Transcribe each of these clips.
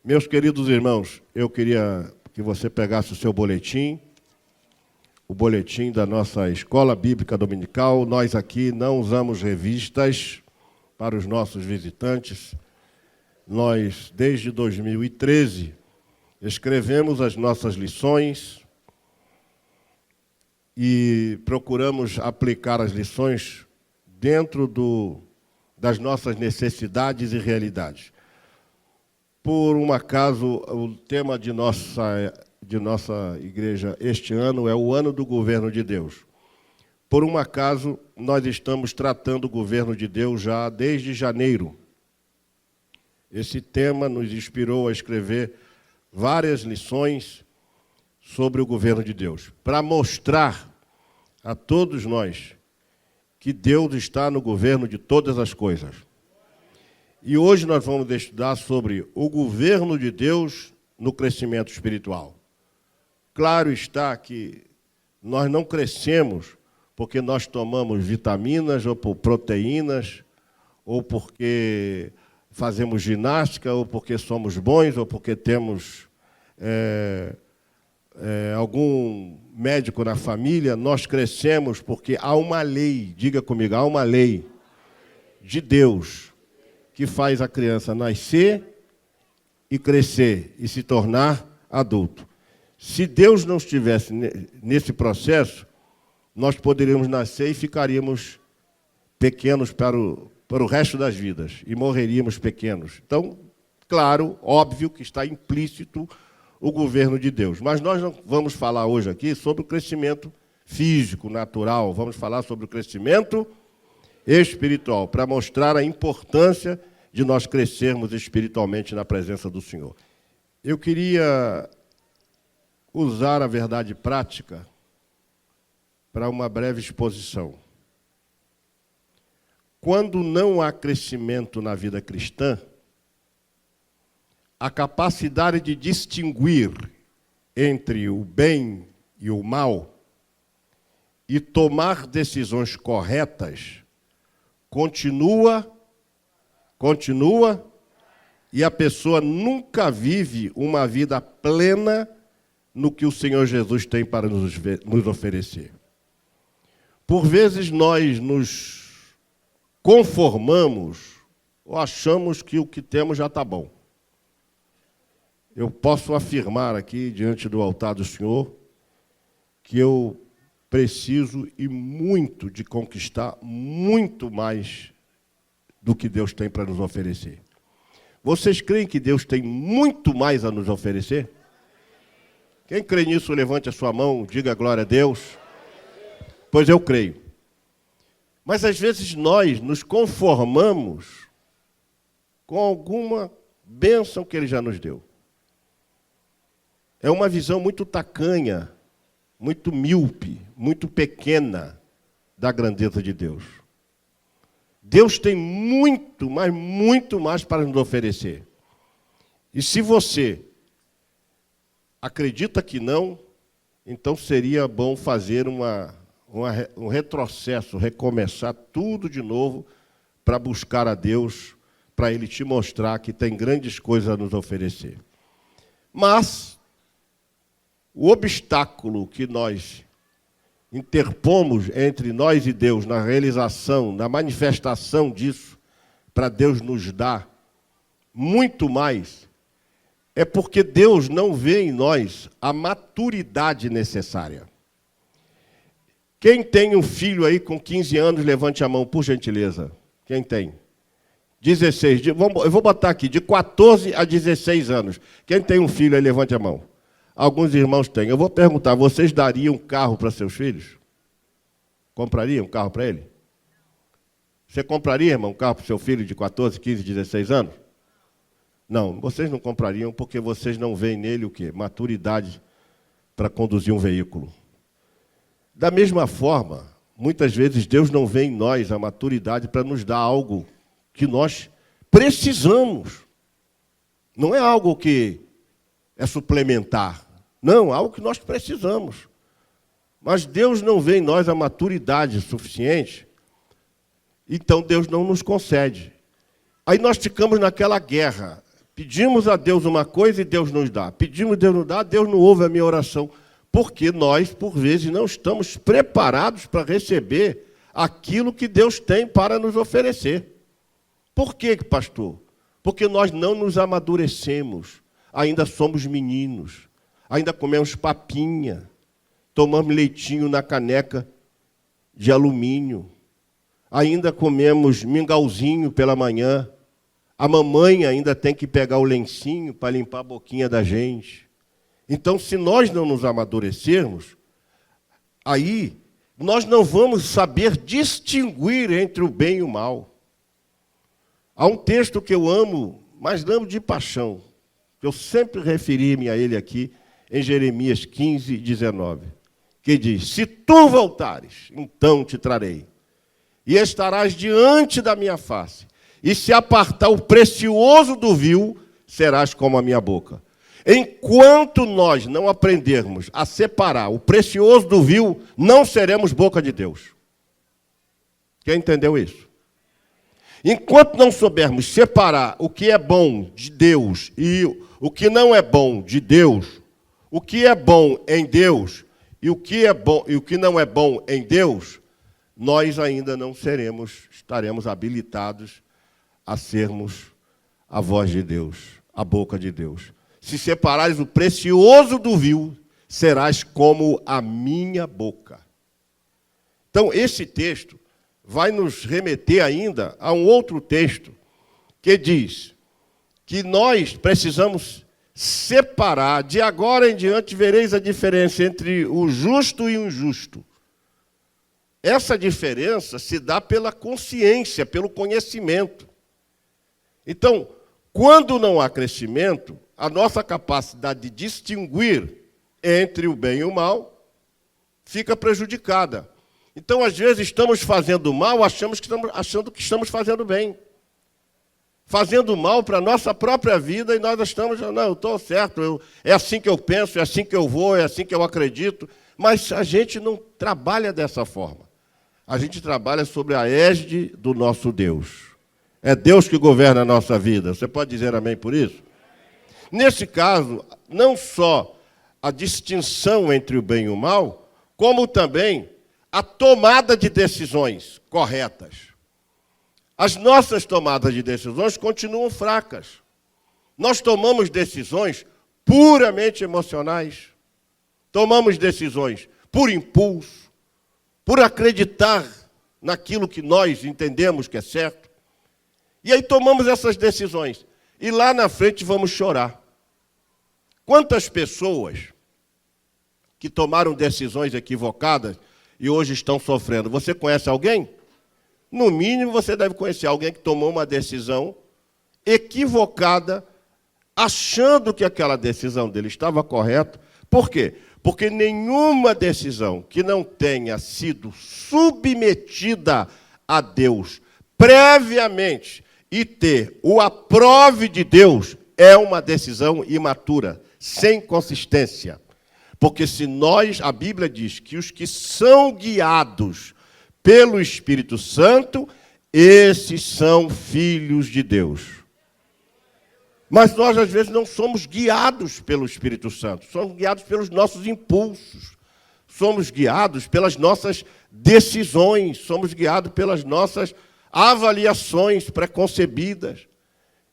Meus queridos irmãos, eu queria que você pegasse o seu boletim, o boletim da nossa Escola Bíblica Dominical. Nós aqui não usamos revistas para os nossos visitantes. Nós, desde 2013, escrevemos as nossas lições e procuramos aplicar as lições dentro das nossas necessidades e realidades. Por um acaso, o tema de nossa igreja este ano é o Ano do Governo de Deus. Por um acaso, nós estamos tratando o governo de Deus já desde janeiro. Esse tema nos inspirou a escrever várias lições sobre o governo de Deus, para mostrar a todos nós que Deus está no governo de todas as coisas. E hoje nós vamos estudar sobre o governo de Deus no crescimento espiritual. Claro está que nós não crescemos porque nós tomamos vitaminas ou por proteínas, ou porque fazemos ginástica, ou porque somos bons, ou porque temos algum médico na família. Nós crescemos porque há uma lei, diga comigo, há uma lei de Deus que faz a criança nascer e crescer e se tornar adulto. Se Deus não estivesse nesse processo, nós poderíamos nascer e ficaríamos pequenos para o resto das vidas e morreríamos pequenos. Então, claro, óbvio que está implícito o governo de Deus. Mas nós não vamos falar hoje aqui sobre o crescimento físico, natural. Vamos falar sobre o crescimento espiritual, para mostrar a importância de nós crescermos espiritualmente na presença do Senhor. Eu queria usar a verdade prática para uma breve exposição. Quando não há crescimento na vida cristã, a capacidade de distinguir entre o bem e o mal e tomar decisões corretas continua, e a pessoa nunca vive uma vida plena no que o Senhor Jesus tem para nos oferecer. Por vezes nós nos conformamos ou achamos que o que temos já está bom. Eu posso afirmar aqui, diante do altar do Senhor, que eu preciso e muito de conquistar muito mais do que Deus tem para nos oferecer. Vocês creem que Deus tem muito mais a nos oferecer? Quem crê nisso, levante a sua mão, diga glória a Deus. Pois eu creio. Mas às vezes nós nos conformamos com alguma bênção que Ele já nos deu. É uma visão muito tacanha, muito míope, muito pequena da grandeza de Deus. Deus tem muito mais para nos oferecer. E se você acredita que não, então seria bom fazer um retrocesso, recomeçar tudo de novo para buscar a Deus, para Ele te mostrar que tem grandes coisas a nos oferecer. Mas o obstáculo que nós interpomos entre nós e Deus na realização, na manifestação disso, para Deus nos dar muito mais, é porque Deus não vê em nós a maturidade necessária. Quem tem um filho aí com 15 anos, levante a mão, por gentileza. Quem tem? 16. Eu vou botar aqui, de 14 a 16 anos. Quem tem um filho aí, levante a mão. Alguns irmãos têm. Eu vou perguntar, vocês dariam um carro para seus filhos? Comprariam um carro para ele? Você compraria, irmão, um carro para o seu filho de 14, 15, 16 anos? Não, vocês não comprariam porque vocês não veem nele o quê? Maturidade para conduzir um veículo. Da mesma forma, muitas vezes Deus não vê em nós a maturidade para nos dar algo que nós precisamos. Não é algo que é suplementar. Não, algo que nós precisamos. Mas Deus não vê em nós a maturidade suficiente, então Deus não nos concede. Aí nós ficamos naquela guerra. Pedimos a Deus uma coisa e Deus nos dá. Pedimos, Deus nos dá, Deus não ouve a minha oração. Porque nós, por vezes, não estamos preparados para receber aquilo que Deus tem para nos oferecer. Por quê, pastor? Porque nós não nos amadurecemos. Ainda somos meninos. Ainda comemos papinha. Tomamos leitinho na caneca de alumínio. Ainda comemos mingauzinho pela manhã. A mamãe ainda tem que pegar o lencinho para limpar a boquinha da gente. Então, se nós não nos amadurecermos, aí nós não vamos saber distinguir entre o bem e o mal. Há um texto que eu amo, mas amo de paixão. Eu sempre referi-me a ele aqui, em Jeremias 15, 19, que diz: se tu voltares, então te trarei, e estarás diante da minha face, e se apartar o precioso do vil, serás como a minha boca. Enquanto nós não aprendermos a separar o precioso do vil, não seremos boca de Deus. Quem entendeu isso? Enquanto não soubermos separar o que é bom de Deus e o que não é bom de Deus, o que é bom em Deus e o que é bom e o que não é bom em Deus, nós ainda não estaremos habilitados a sermos a voz de Deus, a boca de Deus. Se separares o precioso do vil, serás como a minha boca. Então, esse texto vai nos remeter ainda a um outro texto que diz que nós precisamos separar, de agora em diante vereis a diferença entre o justo e o injusto. Essa diferença se dá pela consciência, pelo conhecimento. Então, quando não há crescimento, a nossa capacidade de distinguir entre o bem e o mal fica prejudicada. Então, às vezes, estamos fazendo mal, achando que estamos fazendo bem. Fazendo mal para a nossa própria vida e nós estamos, não, eu estou certo, é assim que eu penso, é assim que eu vou, é assim que eu acredito. Mas a gente não trabalha dessa forma. A gente trabalha sobre a égide do nosso Deus. É Deus que governa a nossa vida. Você pode dizer amém por isso? Nesse caso, não só a distinção entre o bem e o mal, como também a tomada de decisões corretas. As nossas tomadas de decisões continuam fracas. Nós tomamos decisões puramente emocionais. Tomamos decisões por impulso, por acreditar naquilo que nós entendemos que é certo. E aí tomamos essas decisões. E lá na frente vamos chorar. Quantas pessoas que tomaram decisões equivocadas e hoje estão sofrendo? Você conhece alguém? No mínimo, você deve conhecer alguém que tomou uma decisão equivocada, achando que aquela decisão dele estava correta. Por quê? Porque nenhuma decisão que não tenha sido submetida a Deus previamente e ter o aprove de Deus é uma decisão imatura, sem consistência. Porque se nós, a Bíblia diz que os que são guiados pelo Espírito Santo, esses são filhos de Deus. Mas nós, às vezes, não somos guiados pelo Espírito Santo, somos guiados pelos nossos impulsos, somos guiados pelas nossas decisões, somos guiados pelas nossas avaliações preconcebidas.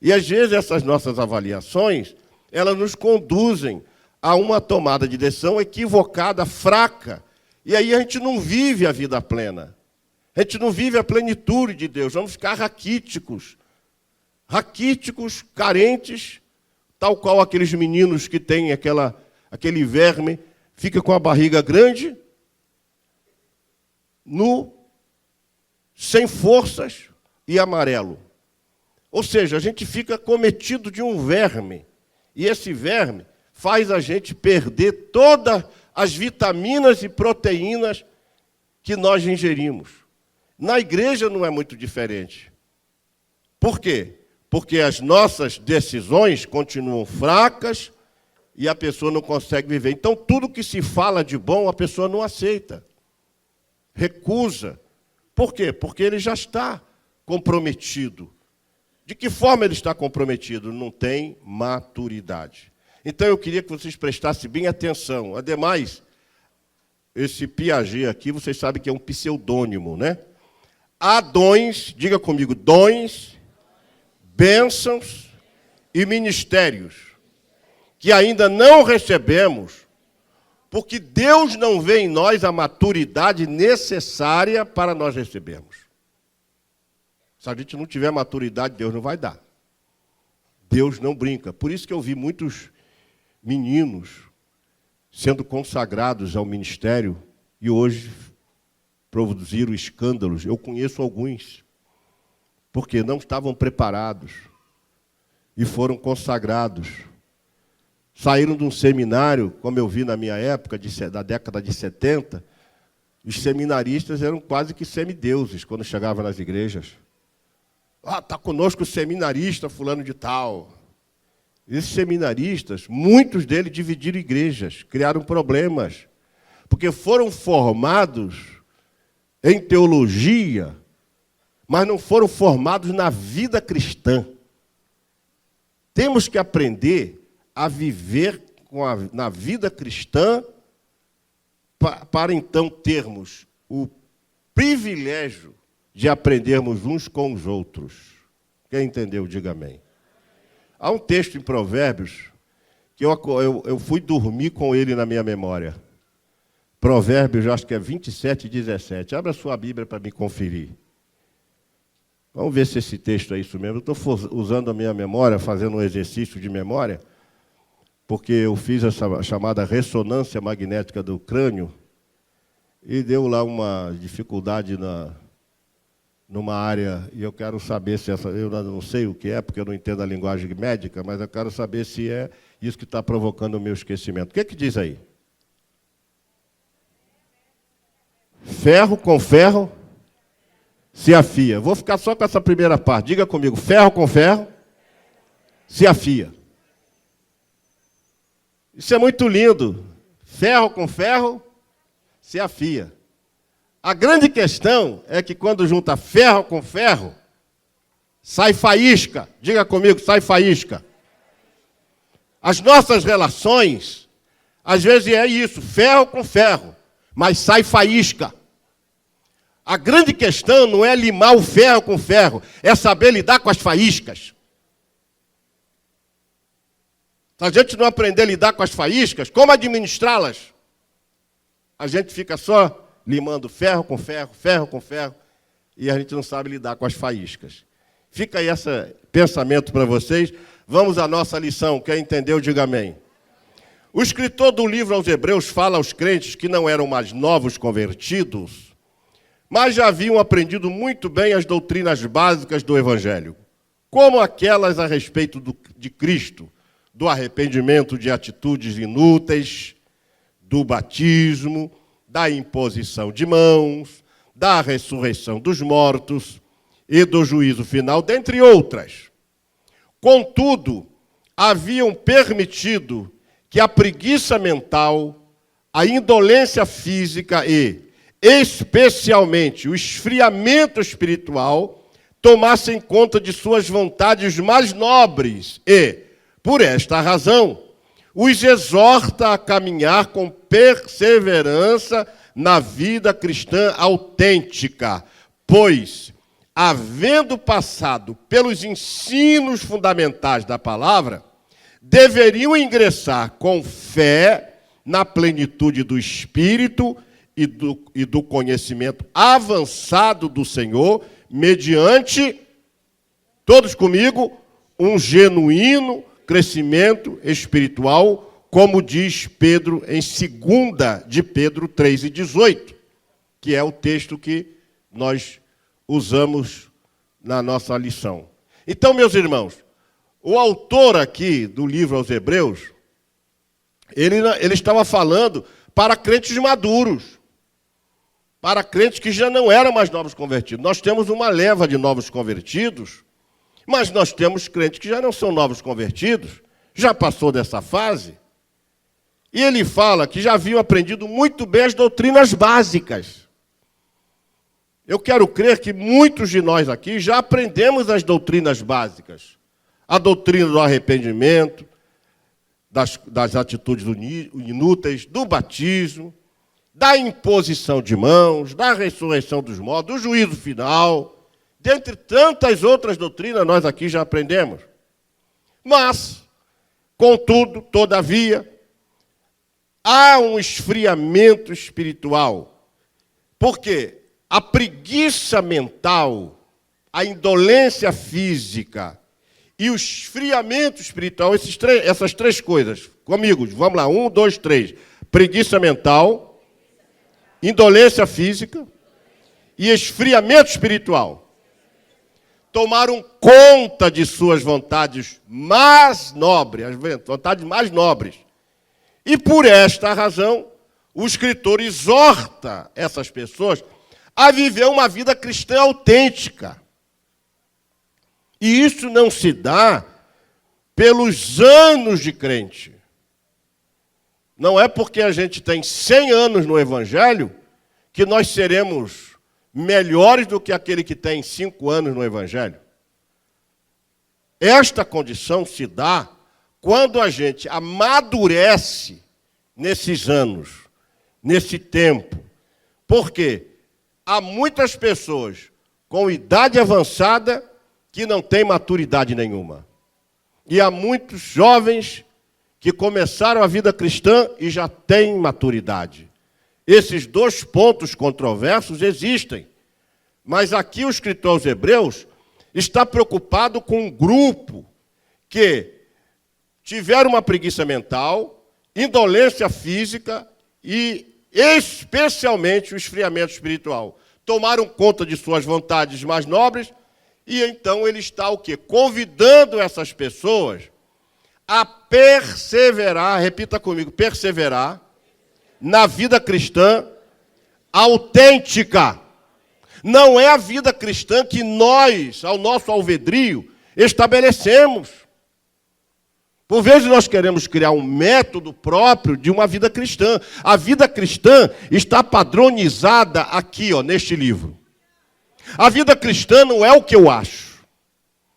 E, às vezes, essas nossas avaliações, elas nos conduzem a uma tomada de decisão equivocada, fraca. E aí a gente não vive a vida plena. A gente não vive a plenitude de Deus. Vamos ficar raquíticos, carentes, tal qual aqueles meninos que têm aquele verme, fica com a barriga grande, nu, sem forças e amarelo. Ou seja, a gente fica cometido de um verme. E esse verme faz a gente perder todas as vitaminas e proteínas que nós ingerimos. Na igreja não é muito diferente. Por quê? Porque as nossas decisões continuam fracas e a pessoa não consegue viver. Então, tudo que se fala de bom, a pessoa não aceita. Recusa. Por quê? Porque ele já está comprometido. De que forma ele está comprometido? Não tem maturidade. Então eu queria que vocês prestassem bem atenção. Ademais, esse Piaget aqui, vocês sabem que é um pseudônimo, né? Há dons, diga comigo, dons, bênçãos e ministérios que ainda não recebemos, porque Deus não vê em nós a maturidade necessária para nós recebermos. Se a gente não tiver maturidade, Deus não vai dar. Deus não brinca. Por isso que eu vi muitos meninos sendo consagrados ao ministério e hoje produziram escândalos. Eu conheço alguns, porque não estavam preparados e foram consagrados. Saíram de um seminário, como eu vi na minha época, da década de 70, os seminaristas eram quase que semideuses quando chegavam nas igrejas. Está conosco o seminarista fulano de tal. Esses seminaristas, muitos deles dividiram igrejas, criaram problemas, porque foram formados em teologia, mas não foram formados na vida cristã. Temos que aprender a viver na vida cristã para então termos o privilégio de aprendermos uns com os outros. Quem entendeu, diga amém. Há um texto em Provérbios que eu fui dormir com ele na minha memória. Provérbios, acho que é 27 e 17. Abra a sua Bíblia para me conferir. Vamos ver se esse texto é isso mesmo. Eu estou usando a minha memória, fazendo um exercício de memória, porque eu fiz essa chamada ressonância magnética do crânio e deu lá uma dificuldade numa área, e eu quero saber se eu não sei o que é, porque eu não entendo a linguagem médica, mas eu quero saber se é isso que está provocando o meu esquecimento. O que é que diz aí? Ferro com ferro se afia. Vou ficar só com essa primeira parte. Diga comigo, ferro com ferro se afia. Isso é muito lindo. Ferro com ferro se afia. A grande questão é que quando junta ferro com ferro, sai faísca. Diga comigo, sai faísca. As nossas relações, às vezes é isso, ferro com ferro, mas sai faísca. A grande questão não é limar o ferro com ferro, é saber lidar com as faíscas. Se a gente não aprender a lidar com as faíscas, como administrá-las? A gente fica só limando ferro com ferro, ferro com ferro, e a gente não sabe lidar com as faíscas. Fica aí esse pensamento para vocês. Vamos à nossa lição. Quem entendeu, diga amém. O escritor do livro aos Hebreus fala aos crentes que não eram mais novos convertidos, mas já haviam aprendido muito bem as doutrinas básicas do Evangelho, como aquelas a respeito de Cristo, do arrependimento de atitudes inúteis, do batismo, da imposição de mãos, da ressurreição dos mortos e do juízo final, dentre outras. Contudo, haviam permitido que a preguiça mental, a indolência física e, especialmente, o esfriamento espiritual tomassem conta de suas vontades mais nobres e, por esta razão, os exorta a caminhar com perseverança na vida cristã autêntica, pois, havendo passado pelos ensinos fundamentais da palavra, deveriam ingressar com fé na plenitude do Espírito e do conhecimento avançado do Senhor, mediante, todos comigo, um genuíno crescimento espiritual, como diz Pedro em 2 de Pedro 3:18, que é o texto que nós usamos na nossa lição. Então, meus irmãos, o autor aqui do livro aos Hebreus, ele estava falando para crentes maduros, para crentes que já não eram mais novos convertidos. Nós temos uma leva de novos convertidos, mas nós temos crentes que já não são novos convertidos, já passou dessa fase. E ele fala que já haviam aprendido muito bem as doutrinas básicas. Eu quero crer que muitos de nós aqui já aprendemos as doutrinas básicas. A doutrina do arrependimento, das atitudes inúteis, do batismo, da imposição de mãos, da ressurreição dos mortos, do juízo final, dentre tantas outras doutrinas nós aqui já aprendemos. Mas, contudo, todavia, há um esfriamento espiritual. Por quê? A preguiça mental, a indolência física e o esfriamento espiritual, essas três coisas, comigo, vamos lá, 1, 2, 3. Preguiça mental, indolência física e esfriamento espiritual. Tomaram conta de suas vontades mais nobres, as vontades mais nobres. E por esta razão, o escritor exorta essas pessoas a viver uma vida cristã autêntica. E isso não se dá pelos anos de crente. Não é porque a gente tem 100 anos no Evangelho que nós seremos melhores do que aquele que tem 5 anos no Evangelho. Esta condição se dá quando a gente amadurece nesses anos, nesse tempo. Por quê? Há muitas pessoas com idade avançada que não têm maturidade nenhuma. E há muitos jovens que começaram a vida cristã e já têm maturidade. Esses dois pontos controversos existem. Mas aqui o escritor aos Hebreus está preocupado com um grupo que tiveram uma preguiça mental, indolência física e especialmente o esfriamento espiritual. Tomaram conta de suas vontades mais nobres e então ele está o quê? Convidando essas pessoas a perseverar, repita comigo, perseverar na vida cristã autêntica. Não é a vida cristã que nós, ao nosso alvedrio, estabelecemos. Por vezes nós queremos criar um método próprio de uma vida cristã. A vida cristã está padronizada aqui, neste livro. A vida cristã não é o que eu acho.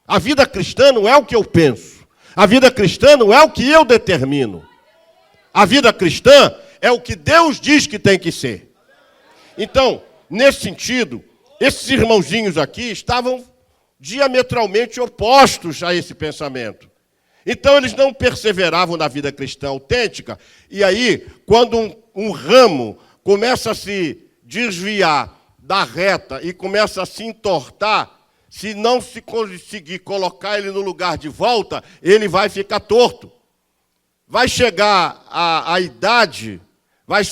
A vida cristã não é o que eu penso. A vida cristã não é o que eu determino. A vida cristã é o que Deus diz que tem que ser. Então, nesse sentido, esses irmãozinhos aqui estavam diametralmente opostos a esse pensamento. Então, eles não perseveravam na vida cristã autêntica. E aí, quando um ramo começa a se desviar da reta e começa a se entortar, se não se conseguir colocar ele no lugar de volta, ele vai ficar torto. Vai chegar a idade,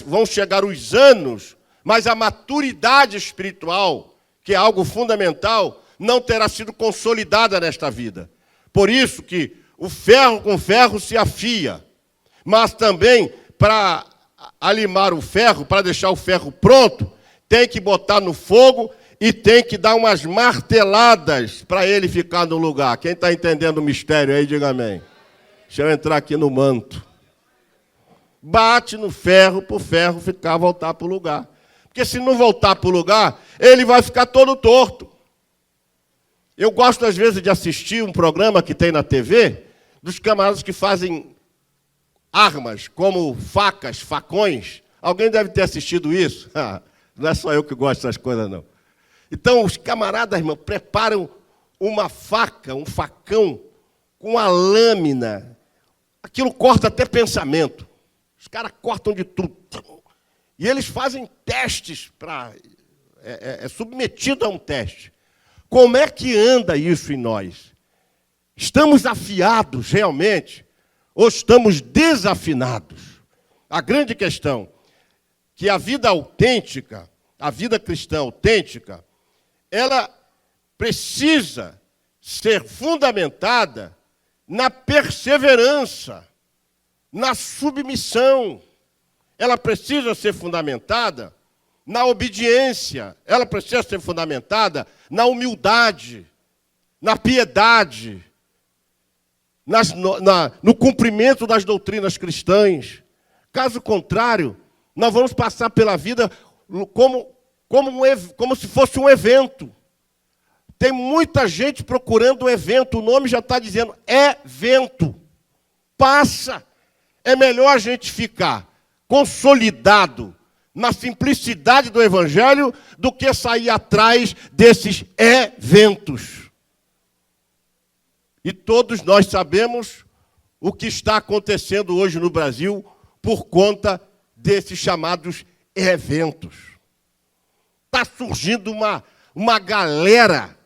vão chegar os anos, mas a maturidade espiritual, que é algo fundamental, não terá sido consolidada nesta vida. Por isso que o ferro com ferro se afia, mas também para alimar o ferro, para deixar o ferro pronto, tem que botar no fogo e tem que dar umas marteladas para ele ficar no lugar. Quem está entendendo o mistério aí, diga amém. Deixa eu entrar aqui no manto. Bate no ferro para o ferro voltar para o lugar. Porque se não voltar para o lugar, ele vai ficar todo torto. Eu gosto, às vezes, de assistir um programa que tem na TV, dos camaradas que fazem armas, como facas, facões. Alguém deve ter assistido isso. Não é só eu que gosto dessas coisas, não. Então, os camaradas, irmão, preparam uma faca, um facão, com a lâmina. Aquilo corta até pensamento. Os caras cortam de tudo. E eles fazem testes para... É submetido a um teste. Como é que anda isso em nós? Estamos afiados realmente ou estamos desafinados? A grande questão é que a vida autêntica, a vida cristã autêntica, ela precisa ser fundamentada na perseverança, na submissão. Ela precisa ser fundamentada na obediência. Ela precisa ser fundamentada na humildade, na piedade, no cumprimento das doutrinas cristãs. Caso contrário, nós vamos passar pela vida como como se fosse um evento. Tem muita gente procurando um evento, o nome já está dizendo, evento. Passa. É melhor a gente ficar consolidado na simplicidade do Evangelho do que sair atrás desses eventos. E todos nós sabemos o que está acontecendo hoje no Brasil por conta desses chamados eventos. Está surgindo uma galera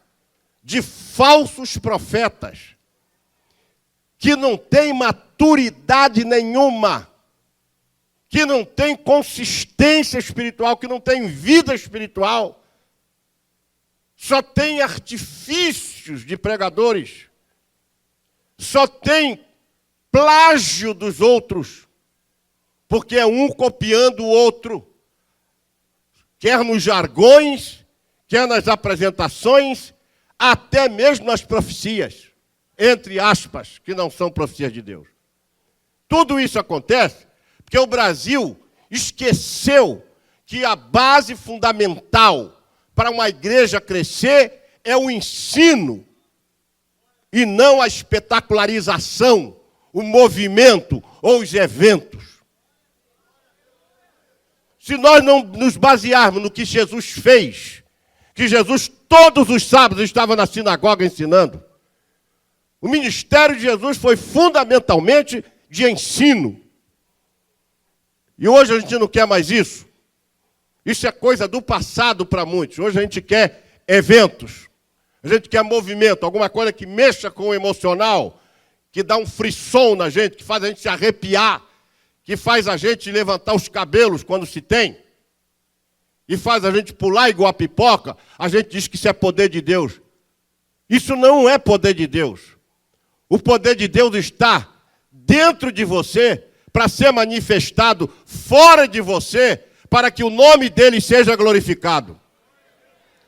de falsos profetas que não tem maturidade nenhuma, que não tem consistência espiritual, que não tem vida espiritual, só tem artifícios de pregadores, só tem plágio dos outros, porque é um copiando o outro, quer nos jargões, quer nas apresentações, até mesmo nas profecias, entre aspas, que não são profecias de Deus. Tudo isso acontece porque o Brasil esqueceu que a base fundamental para uma igreja crescer é o ensino e não a espetacularização, o movimento ou os eventos. Se nós não nos basearmos no que Jesus fez, que Jesus todos os sábados estava na sinagoga ensinando, o ministério de Jesus foi fundamentalmente de ensino. E hoje a gente não quer mais isso. Isso é coisa do passado para muitos. Hoje a gente quer eventos. A gente quer movimento, alguma coisa que mexa com o emocional, que dá um frisson na gente, que faz a gente se arrepiar, que faz a gente levantar os cabelos quando se tem, e faz a gente pular igual a pipoca. A gente diz que isso é poder de Deus. Isso não é poder de Deus. O poder de Deus está dentro de você, para ser manifestado fora de você, para que o nome dele seja glorificado.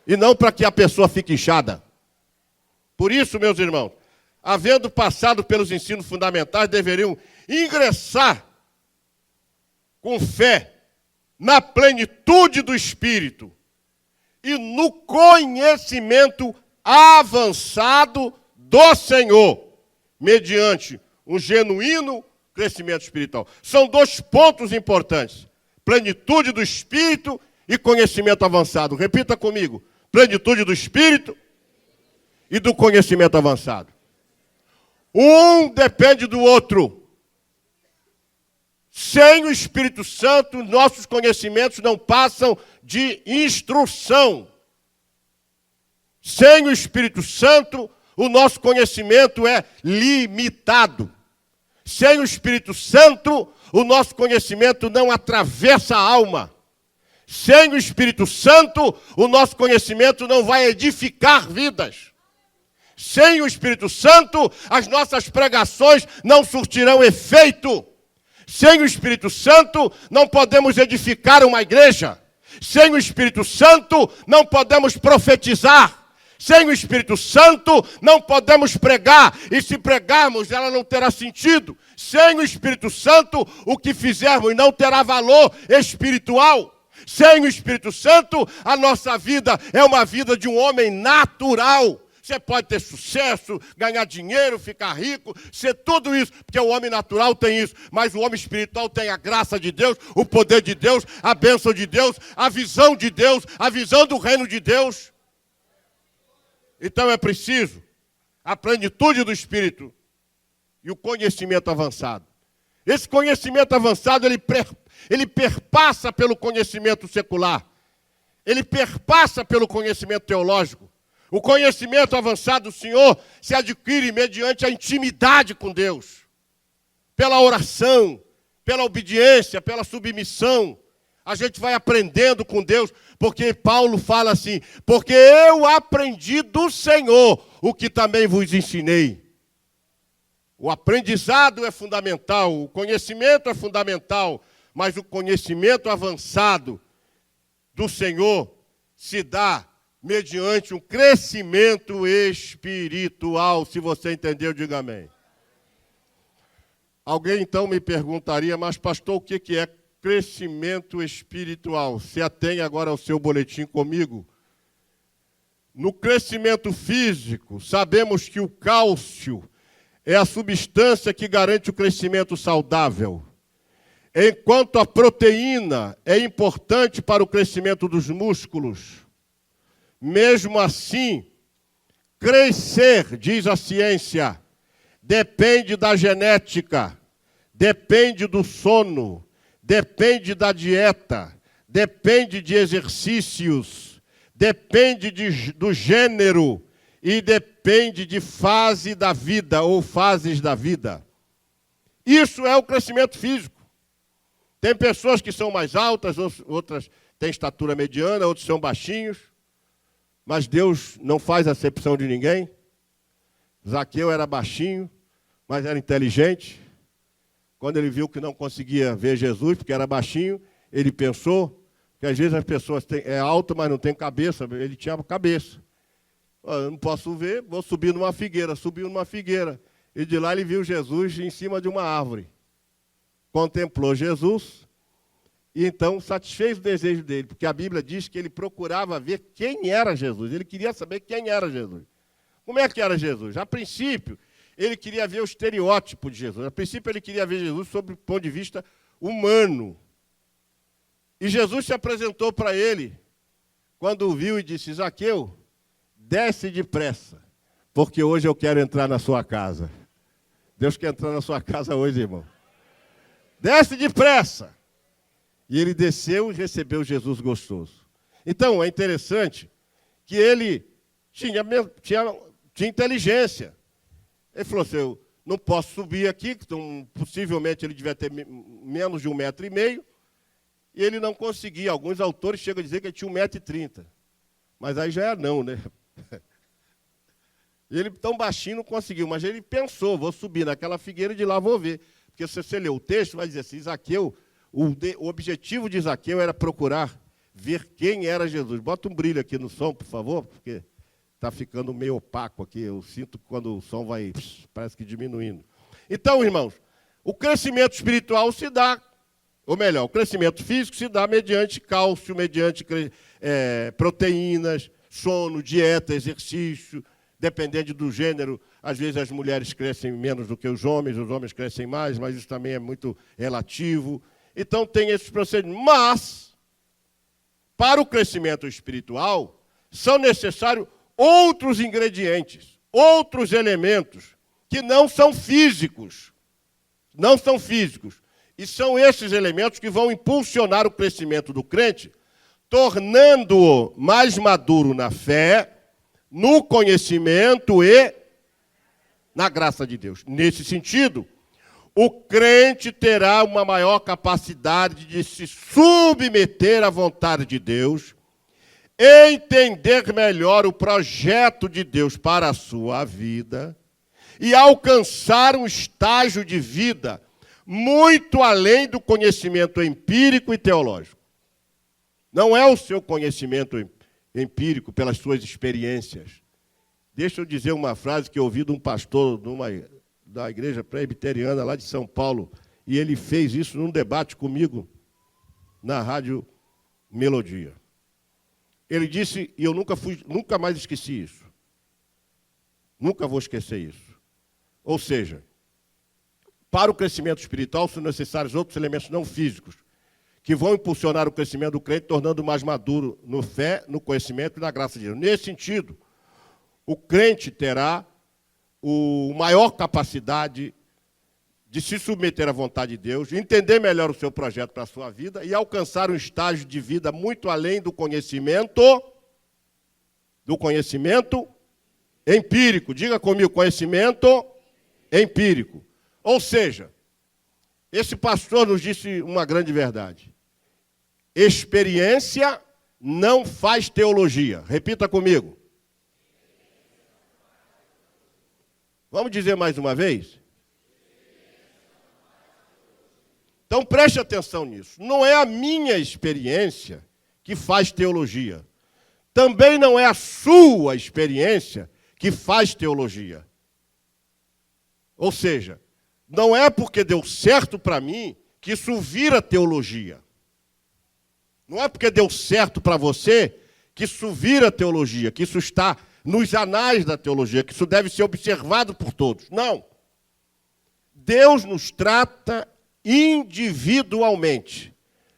E não para que a pessoa fique inchada. Por isso, meus irmãos, havendo passado pelos ensinos fundamentais, deveriam ingressar com fé na plenitude do Espírito e no conhecimento avançado do Senhor, mediante um genuíno crescimento espiritual. São dois pontos importantes: plenitude do Espírito e conhecimento avançado. Repita comigo: plenitude do Espírito e do conhecimento avançado. Um depende do outro. Sem o Espírito Santo, nossos conhecimentos não passam de instrução. Sem o Espírito Santo, o nosso conhecimento é limitado. Sem o Espírito Santo, o nosso conhecimento não atravessa a alma. Sem o Espírito Santo, o nosso conhecimento não vai edificar vidas. Sem o Espírito Santo, as nossas pregações não surtirão efeito. Sem o Espírito Santo, não podemos edificar uma igreja. Sem o Espírito Santo, não podemos profetizar. Sem o Espírito Santo, não podemos pregar. E se pregarmos, ela não terá sentido. Sem o Espírito Santo, o que fizermos não terá valor espiritual. Sem o Espírito Santo, a nossa vida é uma vida de um homem natural. Você pode ter sucesso, ganhar dinheiro, ficar rico, ser tudo isso, porque o homem natural tem isso. Mas o homem espiritual tem a graça de Deus, o poder de Deus, a bênção de Deus, a visão de Deus, a visão do reino de Deus. Então é preciso a plenitude do Espírito e o conhecimento avançado. Esse conhecimento avançado, ele perpassa pelo conhecimento secular. Ele perpassa pelo conhecimento teológico. O conhecimento avançado do Senhor se adquire mediante a intimidade com Deus. Pela oração, pela obediência, pela submissão. A gente vai aprendendo com Deus, porque Paulo fala assim: porque eu aprendi do Senhor o que também vos ensinei. O aprendizado é fundamental, o conhecimento é fundamental, mas o conhecimento avançado do Senhor se dá mediante um crescimento espiritual. Se você entendeu, diga amém. Alguém então me perguntaria: mas pastor, o que é crescimento espiritual. Se atém agora ao seu boletim comigo. No crescimento físico, sabemos que o cálcio é a substância que garante o crescimento saudável, enquanto a proteína é importante para o crescimento dos músculos. Mesmo assim, crescer, diz a ciência, depende da genética, depende do sono, depende da dieta, depende de exercícios, depende do gênero e depende de fase da vida ou fases da vida. Isso é o crescimento físico. Tem pessoas que são mais altas, outras têm estatura mediana, outros são baixinhos, mas Deus não faz acepção de ninguém. Zaqueu era baixinho, mas era inteligente. Quando ele viu que não conseguia ver Jesus, porque era baixinho, ele pensou que às vezes as pessoas é alto, mas não tem cabeça. Ele tinha cabeça. Eu não posso ver, vou subir numa figueira. Subiu numa figueira. E de lá ele viu Jesus em cima de uma árvore. Contemplou Jesus e então satisfez o desejo dele, porque a Bíblia diz que ele procurava ver quem era Jesus. Ele queria saber quem era Jesus. Como é que era Jesus? A princípio, ele queria ver o estereótipo de Jesus. A princípio, ele queria ver Jesus sob o ponto de vista humano. E Jesus se apresentou para ele, quando o viu e disse: Zaqueu, desce depressa, porque hoje eu quero entrar na sua casa. Deus quer entrar na sua casa hoje, irmão. Desce depressa. E ele desceu e recebeu Jesus gostoso. Então, é interessante que ele tinha inteligência. Ele falou assim: eu não posso subir aqui, então, possivelmente ele devia ter menos de 1,5 metro. E ele não conseguia. Alguns autores chegam a dizer que ele tinha 1,30 m. Mas aí já é não, né? Ele tão baixinho não conseguiu, mas ele pensou: vou subir naquela figueira e de lá vou ver. Porque se você ler o texto, vai dizer assim: Zaqueu, o objetivo de Zaqueu era procurar ver quem era Jesus. Bota um brilho aqui no som, por favor, porque está ficando meio opaco aqui. Eu sinto que quando o som vai, parece que diminuindo. Então, irmãos, o crescimento espiritual se dá, ou melhor, o crescimento físico se dá mediante cálcio, mediante proteínas, sono, dieta, exercício. Dependendo do gênero, às vezes as mulheres crescem menos do que os homens crescem mais, mas isso também é muito relativo. Então tem esses procedimentos. Mas, para o crescimento espiritual, são necessários outros ingredientes, outros elementos, que não são físicos. Não são físicos. E são esses elementos que vão impulsionar o crescimento do crente, tornando-o mais maduro na fé, no conhecimento e na graça de Deus. Nesse sentido, o crente terá uma maior capacidade de se submeter à vontade de Deus, entender melhor o projeto de Deus para a sua vida e alcançar um estágio de vida muito além do conhecimento empírico e teológico. Não é o seu conhecimento empírico pelas suas experiências. Deixa eu dizer uma frase que eu ouvi de um pastor da igreja presbiteriana lá de São Paulo, e ele fez isso num debate comigo na Rádio Melodia. Ele disse, e eu nunca mais esqueci isso. Nunca vou esquecer isso. Ou seja, para o crescimento espiritual são necessários outros elementos não físicos, que vão impulsionar o crescimento do crente, tornando-o mais maduro no fé, no conhecimento e na graça de Deus. Nesse sentido, o crente terá maior capacidade de se submeter à vontade de Deus, entender melhor o seu projeto para a sua vida e alcançar um estágio de vida muito além do conhecimento empírico. Diga comigo, conhecimento empírico. Ou seja, esse pastor nos disse uma grande verdade. Experiência não faz teologia. Repita comigo. Vamos dizer mais uma vez? Então preste atenção nisso. Não é a minha experiência que faz teologia. Também não é a sua experiência que faz teologia. Ou seja, não é porque deu certo para mim que isso vira teologia. Não é porque deu certo para você que isso vira teologia, que isso está nos anais da teologia, que isso deve ser observado por todos. Não. Deus nos trata individualmente.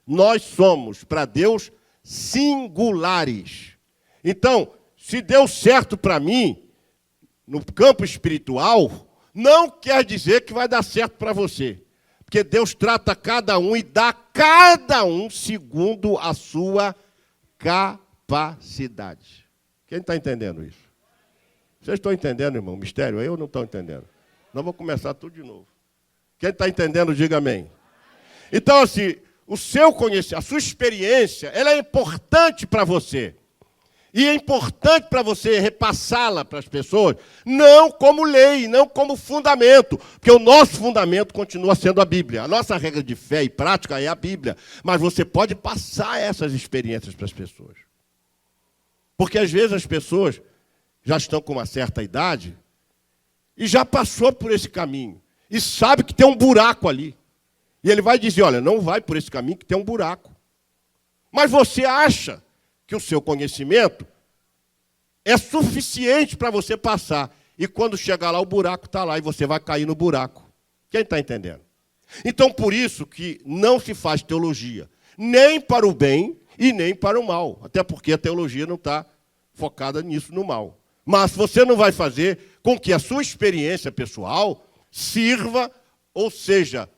Nós somos, para Deus, singulares. Então, se deu certo para mim, no campo espiritual, não quer dizer que vai dar certo para você. Porque Deus trata cada um e dá cada um segundo a sua capacidade. Quem está entendendo isso? Vocês estão entendendo, irmão? Mistério? Eu não estou entendendo. Nós vamos começar tudo de novo. Quem está entendendo, diga amém. Então, assim, o seu conhecimento, a sua experiência, ela é importante para você. E é importante para você repassá-la para as pessoas, não como lei, não como fundamento, porque o nosso fundamento continua sendo a Bíblia. A nossa regra de fé e prática é a Bíblia, mas você pode passar essas experiências para as pessoas. Porque às vezes as pessoas já estão com uma certa idade e já passou por esse caminho e sabe que tem um buraco ali. E ele vai dizer, olha, não vai por esse caminho que tem um buraco. Mas você acha que o seu conhecimento é suficiente para você passar. E quando chegar lá, o buraco está lá e você vai cair no buraco. Quem está entendendo? Então, por isso que não se faz teologia, nem para o bem e nem para o mal. Até porque a teologia não está focada nisso, no mal. Mas você não vai fazer com que a sua experiência pessoal sirva, ou seja,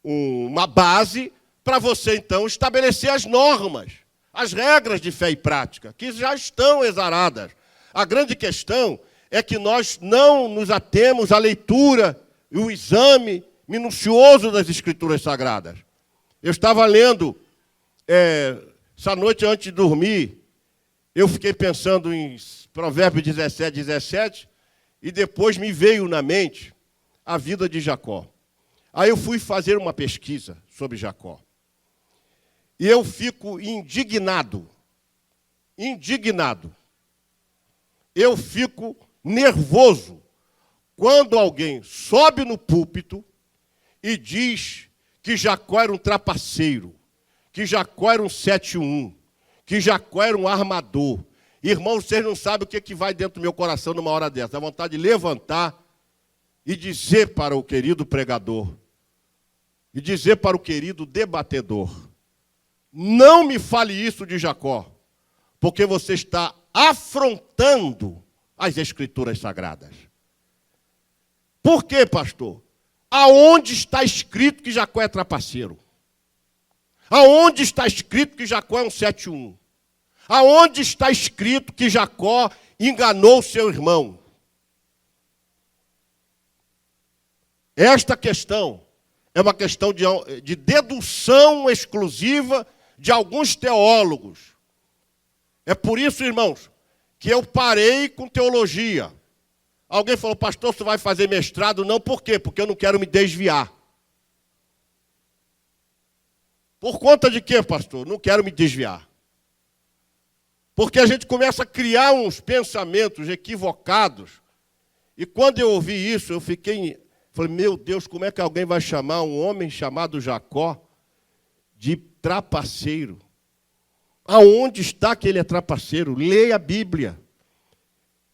uma base para você, então, estabelecer as normas, as regras de fé e prática, que já estão exaradas. A grande questão é que nós não nos atemos à leitura e o exame minucioso das Escrituras Sagradas. Eu estava lendo, essa noite antes de dormir, eu fiquei pensando em Provérbios 17, 17, e depois me veio na mente a vida de Jacó. Aí eu fui fazer uma pesquisa sobre Jacó. E eu fico indignado. Eu fico nervoso quando alguém sobe no púlpito e diz que Jacó era um trapaceiro, que Jacó era um 7-1, que Jacó era um armador. Irmãos, vocês não sabem o que vai dentro do meu coração numa hora dessa. Dá vontade de levantar e dizer para o querido pregador, e dizer para o querido debatedor, não me fale isso de Jacó, porque você está afrontando as Escrituras Sagradas. Por quê, pastor? Aonde está escrito que Jacó é trapaceiro? Aonde está escrito que Jacó é um 7-1? Aonde está escrito que Jacó enganou seu irmão? Esta questão é uma questão de dedução exclusiva de alguns teólogos. É por isso, irmãos, que eu parei com teologia. Alguém falou, pastor, você vai fazer mestrado? Não, por quê? Porque eu não quero me desviar. Por conta de quê, pastor? Não quero me desviar. Porque a gente começa a criar uns pensamentos equivocados. E quando eu ouvi isso, eu falei, meu Deus, como é que alguém vai chamar um homem chamado Jacó de trapaceiro? Aonde está que ele é trapaceiro? Leia a Bíblia.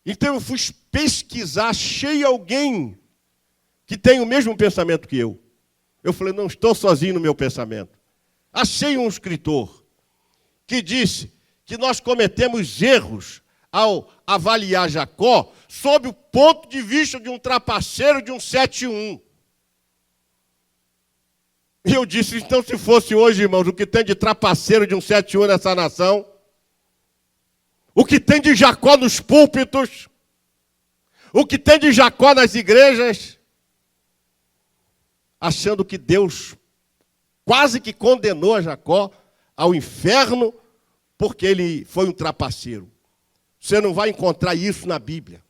Então eu fui pesquisar, achei alguém que tem o mesmo pensamento que eu. Eu falei, não estou sozinho no meu pensamento. Achei um escritor que disse que nós cometemos erros ao avaliar Jacó sob o ponto de vista de um trapaceiro, de um 7-1. E eu disse, então se fosse hoje, irmãos, o que tem de trapaceiro de um 7-1 nessa nação, o que tem de Jacó nos púlpitos, o que tem de Jacó nas igrejas, achando que Deus quase que condenou a Jacó ao inferno porque ele foi um trapaceiro. Você não vai encontrar isso na Bíblia.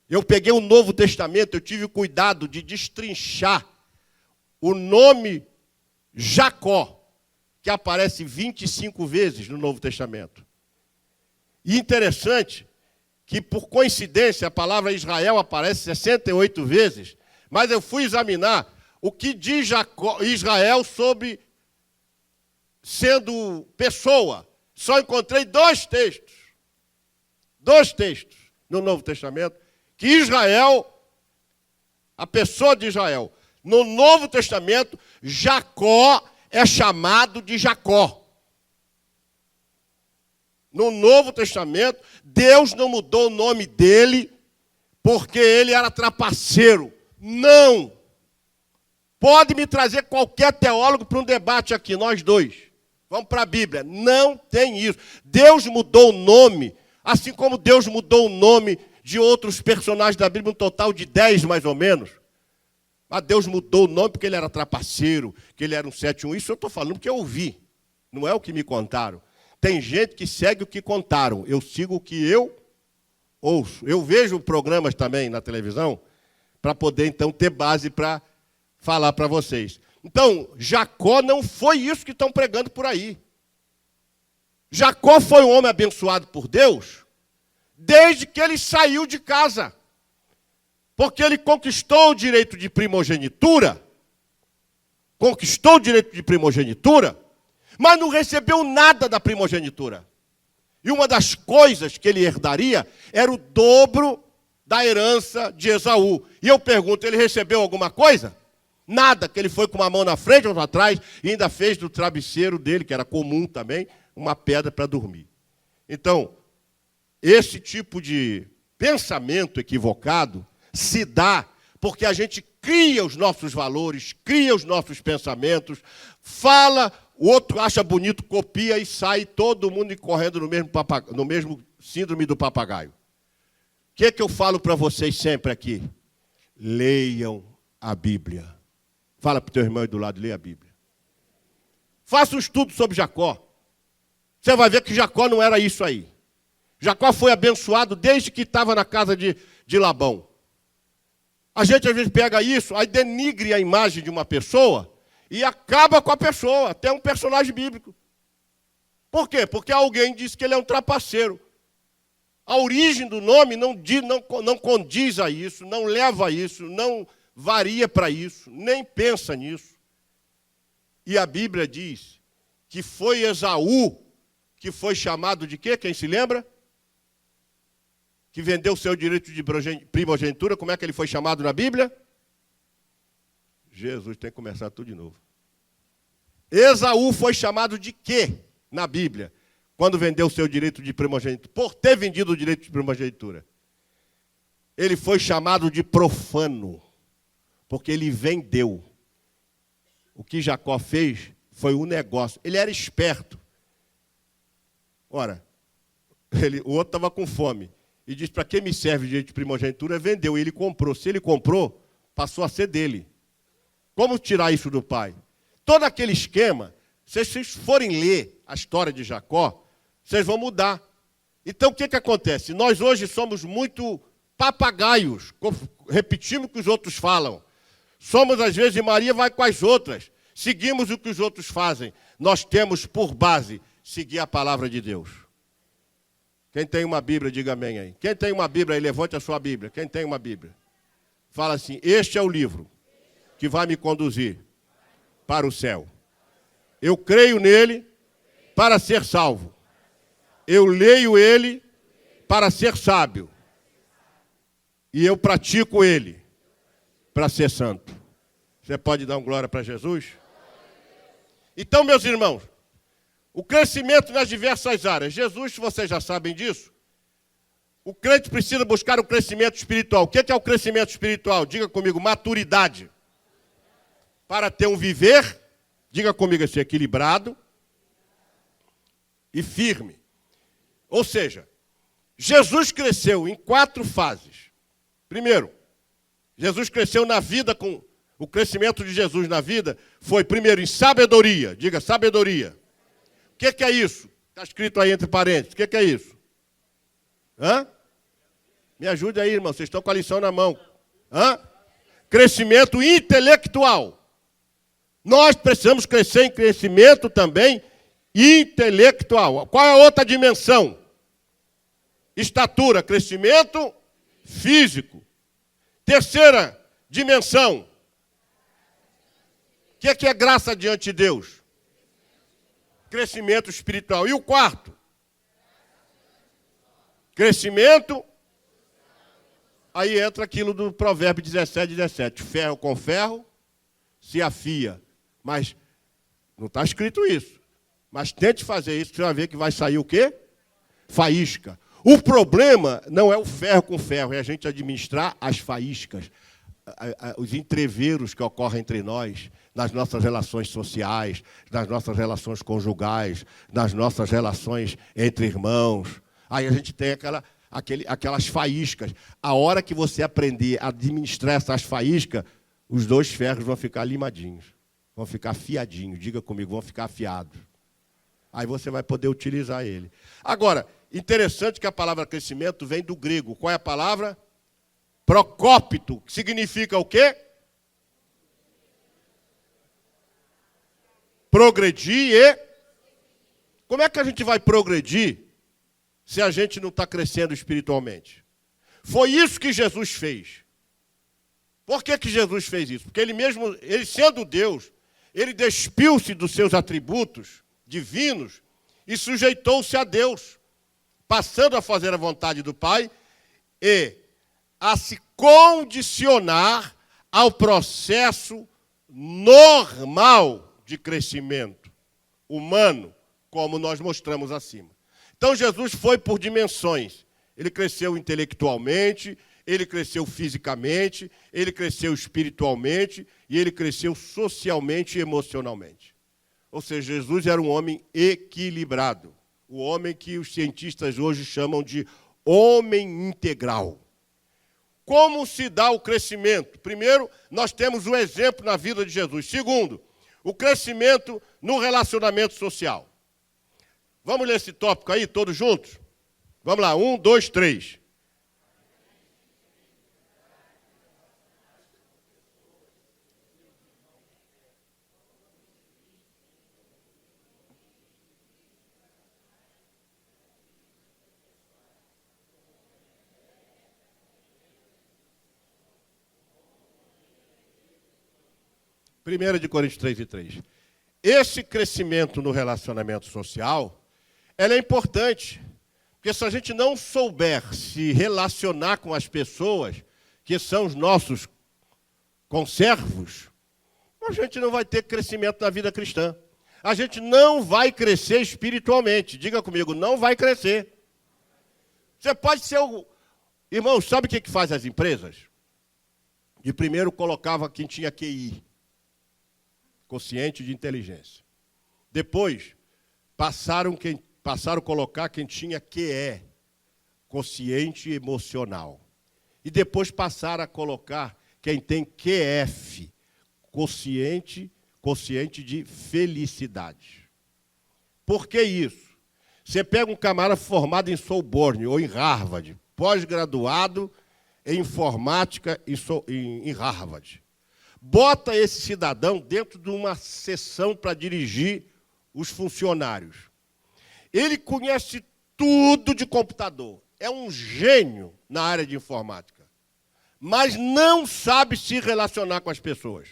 Eu peguei o Novo Testamento, eu tive o cuidado de destrinchar o nome Jacó, que aparece 25 vezes no Novo Testamento. E interessante que, por coincidência, a palavra Israel aparece 68 vezes, mas eu fui examinar o que diz Israel sobre sendo pessoa. Só encontrei dois textos no Novo Testamento, que Israel, a pessoa de Israel, no Novo Testamento, Jacó é chamado de Jacó. No Novo Testamento, Deus não mudou o nome dele porque ele era trapaceiro. Não! Pode me trazer qualquer teólogo para um debate aqui, nós dois. Vamos para a Bíblia. Não tem isso. Deus mudou o nome, assim como Deus mudou o nome de outros personagens da Bíblia, um total de 10 mais ou menos. Mas Deus mudou o nome porque ele era trapaceiro, que ele era um 7-1. Isso eu estou falando porque eu ouvi, não é o que me contaram. Tem gente que segue o que contaram, eu sigo o que eu ouço. Eu vejo programas também na televisão para poder, então, ter base para falar para vocês. Então, Jacó não foi isso que estão pregando por aí. Jacó foi um homem abençoado por Deus desde que ele saiu de casa. Porque ele conquistou o direito de primogenitura, mas não recebeu nada da primogenitura. E uma das coisas que ele herdaria era o dobro da herança de Esaú. E eu pergunto, ele recebeu alguma coisa? Nada, que ele foi com uma mão na frente ou atrás e ainda fez do travesseiro dele, que era comum também, uma pedra para dormir. Então, esse tipo de pensamento equivocado se dá porque a gente cria os nossos valores, cria os nossos pensamentos, fala, o outro acha bonito, copia e sai todo mundo correndo no mesmo síndrome do papagaio. O que é que eu falo para vocês sempre aqui? Leiam a Bíblia. Fala para o teu irmão aí do lado, leia a Bíblia. Faça um estudo sobre Jacó. Você vai ver que Jacó não era isso aí. Jacó foi abençoado desde que estava na casa de Labão. A gente às vezes pega isso, aí denigre a imagem de uma pessoa e acaba com a pessoa, até um personagem bíblico. Por quê? Porque alguém disse que ele é um trapaceiro. A origem do nome não condiz a isso, não leva a isso, não varia para isso, nem pensa nisso. E a Bíblia diz que foi Esaú que foi chamado de quê? Quem se lembra? Que vendeu o seu direito de primogenitura. Como é que ele foi chamado na Bíblia? Jesus, tem que começar tudo de novo. Esaú foi chamado de quê na Bíblia? Quando vendeu o seu direito de primogenitura. Por ter vendido o direito de primogenitura. Ele foi chamado de profano. Porque ele vendeu. O que Jacó fez foi um negócio. Ele era esperto. Ora, o outro estava com fome. E disse, para que me serve o direito de primogenitura? Vendeu, e ele comprou. Se ele comprou, passou a ser dele. Como tirar isso do pai? Todo aquele esquema, se vocês forem ler a história de Jacó, vocês vão mudar. Então, o que acontece? Nós hoje somos muito papagaios, repetimos o que os outros falam. Somos, às vezes, e Maria vai com as outras. Seguimos o que os outros fazem. Nós temos por base seguir a palavra de Deus. Quem tem uma Bíblia, diga amém aí. Quem tem uma Bíblia aí, levante a sua Bíblia. Quem tem uma Bíblia? Fala assim, este é o livro que vai me conduzir para o céu. Eu creio nele para ser salvo. Eu leio ele para ser sábio. E eu pratico ele para ser santo. Você pode dar uma glória para Jesus? Então, meus irmãos, o crescimento nas diversas áreas. Jesus, vocês já sabem disso. O crente precisa buscar o crescimento espiritual. O que é o crescimento espiritual? Diga comigo, maturidade. Para ter um viver, diga comigo assim, equilibrado e firme. Ou seja, Jesus cresceu em 4 fases. Primeiro, Jesus cresceu na vida com... O crescimento de Jesus na vida foi, primeiro, em sabedoria. Diga, sabedoria. O que é isso? Está escrito aí entre parênteses. O que é isso? Hã? Me ajude aí, irmão. Vocês estão com a lição na mão. Hã? Crescimento intelectual. Nós precisamos crescer em crescimento também intelectual. Qual é a outra dimensão? Estatura, crescimento físico. Terceira dimensão, O que é graça diante de Deus? Crescimento espiritual. E o quarto? Crescimento. Aí entra aquilo do Provérbio 17. Ferro com ferro se afia. Mas não está escrito isso. Mas tente fazer isso, você vai ver que vai sair o quê? Faísca. O problema não é o ferro com ferro, é a gente administrar as faíscas, os entreveros que ocorrem entre nós, nas nossas relações sociais, nas nossas relações conjugais, nas nossas relações entre irmãos. Aí a gente tem aquelas faíscas. A hora que você aprender a administrar essas faíscas, os dois ferros vão ficar limadinhos, vão ficar afiadinhos. Diga comigo, vão ficar afiados. Aí você vai poder utilizar ele. Agora, interessante que a palavra crescimento vem do grego. Qual é a palavra? Procópito, que significa o quê? Progredir e... Como é que a gente vai progredir se a gente não está crescendo espiritualmente? Foi isso que Jesus fez. Por que Jesus fez isso? Porque ele mesmo, ele sendo Deus, ele despiu-se dos seus atributos divinos e sujeitou-se a Deus, passando a fazer a vontade do Pai e a se condicionar ao processo normal de crescimento humano, como nós mostramos acima. Então Jesus foi por dimensões. Ele cresceu intelectualmente, ele cresceu fisicamente, ele cresceu espiritualmente e ele cresceu socialmente e emocionalmente. Ou seja, Jesus era um homem equilibrado. O homem que os cientistas hoje chamam de homem integral. Como se dá o crescimento? Primeiro, nós temos um exemplo na vida de Jesus. Segundo, o crescimento no relacionamento social. Vamos ler esse tópico aí, todos juntos? Vamos lá, 1, 2, 3. Primeira de Coríntios 3:3. Esse crescimento no relacionamento social, ela é importante, porque se a gente não souber se relacionar com as pessoas, que são os nossos conservos, a gente não vai ter crescimento na vida cristã. A gente não vai crescer espiritualmente. Diga comigo, não vai crescer. Você pode ser o... Irmão, sabe o que faz as empresas? De primeiro colocava quem tinha QI, quociente de inteligência. Depois, passaram a colocar quem tinha QE, quociente emocional. E depois passaram a colocar quem tem QF, quociente de felicidade. Por que isso? Você pega um camarada formado em Sorbonne ou em Harvard, pós-graduado em informática em Harvard. Bota esse cidadão dentro de uma sessão para dirigir os funcionários. Ele conhece tudo de computador. É um gênio na área de informática. Mas não sabe se relacionar com as pessoas.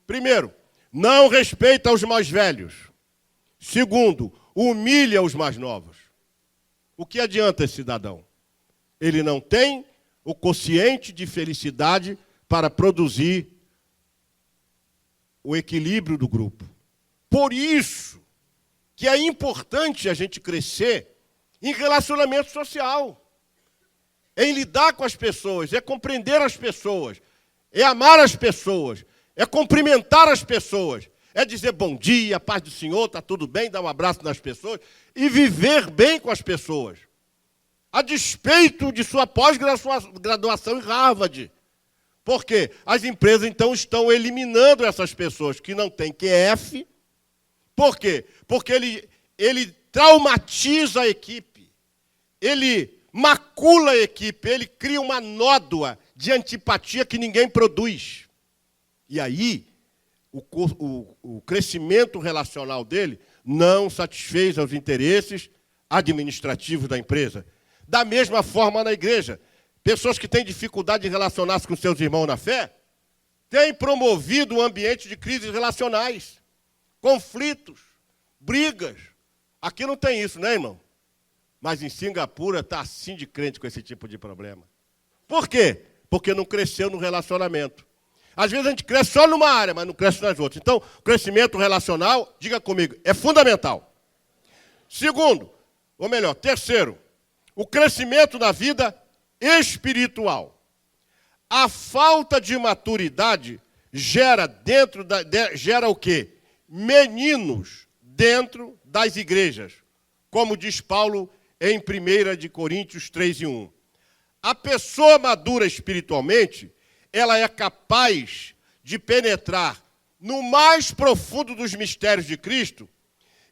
Primeiro, não respeita os mais velhos. Segundo, humilha os mais novos. O que adianta esse cidadão? Ele não tem o quociente de felicidade para produzir o equilíbrio do grupo. Por isso que é importante a gente crescer em relacionamento social, em lidar com as pessoas, é compreender as pessoas, é amar as pessoas, é cumprimentar as pessoas, é dizer bom dia, paz do Senhor, está tudo bem, dar um abraço nas pessoas e viver bem com as pessoas. A despeito de sua pós-graduação em Harvard. Por quê? As empresas, então, estão eliminando essas pessoas que não têm QF. Por quê? Porque ele traumatiza a equipe, ele macula a equipe, ele cria uma nódoa de antipatia que ninguém produz. E aí, o crescimento relacional dele não satisfez os interesses administrativos da empresa. Da mesma forma na igreja. Pessoas que têm dificuldade de relacionar-se com seus irmãos na fé, tem promovido um ambiente de crises relacionais, conflitos, brigas. Aqui não tem isso, né, irmão? Mas em Singapura está assim de crente com esse tipo de problema. Por quê? Porque não cresceu no relacionamento. Às vezes a gente cresce só numa área, mas não cresce nas outras. Então, o crescimento relacional, diga comigo, é fundamental. Segundo, ou melhor, terceiro, o crescimento na vida espiritual. A falta de maturidade gera gera o quê? Meninos dentro das igrejas, como diz Paulo em 1 de Coríntios 3:1. A pessoa madura espiritualmente, ela é capaz de penetrar no mais profundo dos mistérios de Cristo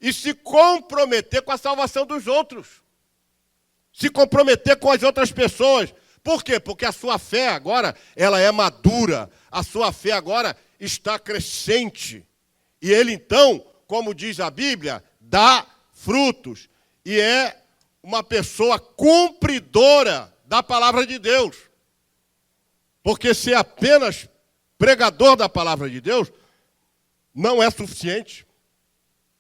e se comprometer com a salvação dos outros. Se comprometer com as outras pessoas. Por quê? Porque a sua fé agora, ela é madura. A sua fé agora está crescente. E ele então, como diz a Bíblia, dá frutos. E é uma pessoa cumpridora da palavra de Deus. Porque ser apenas pregador da palavra de Deus não é suficiente.